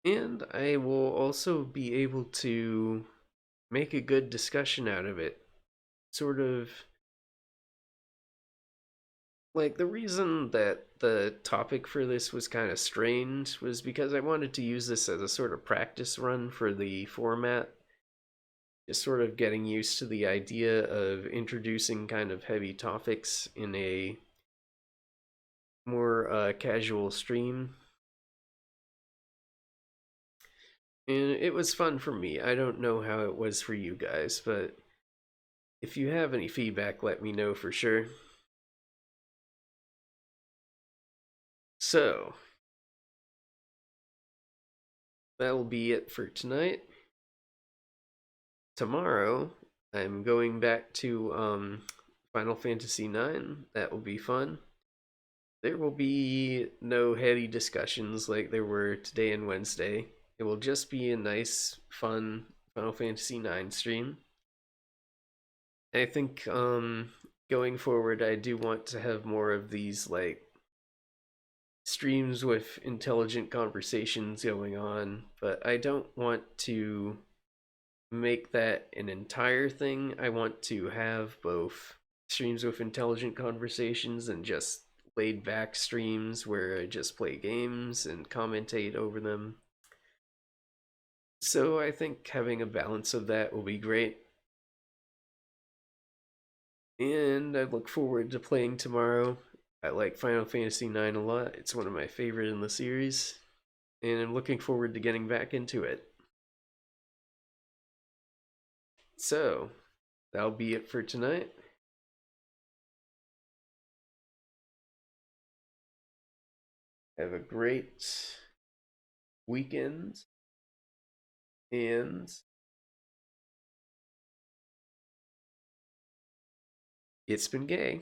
Speaker 1: And I will also be able to make a good discussion out of it. Sort of like the reason that the topic for this was kind of strange was because I wanted to use this as a sort of practice run for the format. Just sort of getting used to the idea of introducing kind of heavy topics in a more casual stream. And it was fun for me. I don't know how it was for you guys, but if you have any feedback, let me know for sure. So, that'll be it for tonight. Tomorrow, I'm going back to Final Fantasy IX. That will be fun. There will be no heady discussions like there were today and Wednesday. It will just be a nice, fun Final Fantasy IX stream. I think going forward, I do want to have more of these like streams with intelligent conversations going on, but I don't want to make that an entire thing. I want to have both streams with intelligent conversations and just laid back streams where I just play games and commentate over them. So I think having a balance of that will be great. And I look forward to playing tomorrow. I like Final Fantasy IX a lot. It's one of my favorite in the series. And I'm looking forward to getting back into it. So, that'll be it for tonight. Have a great weekend. And it's been gay.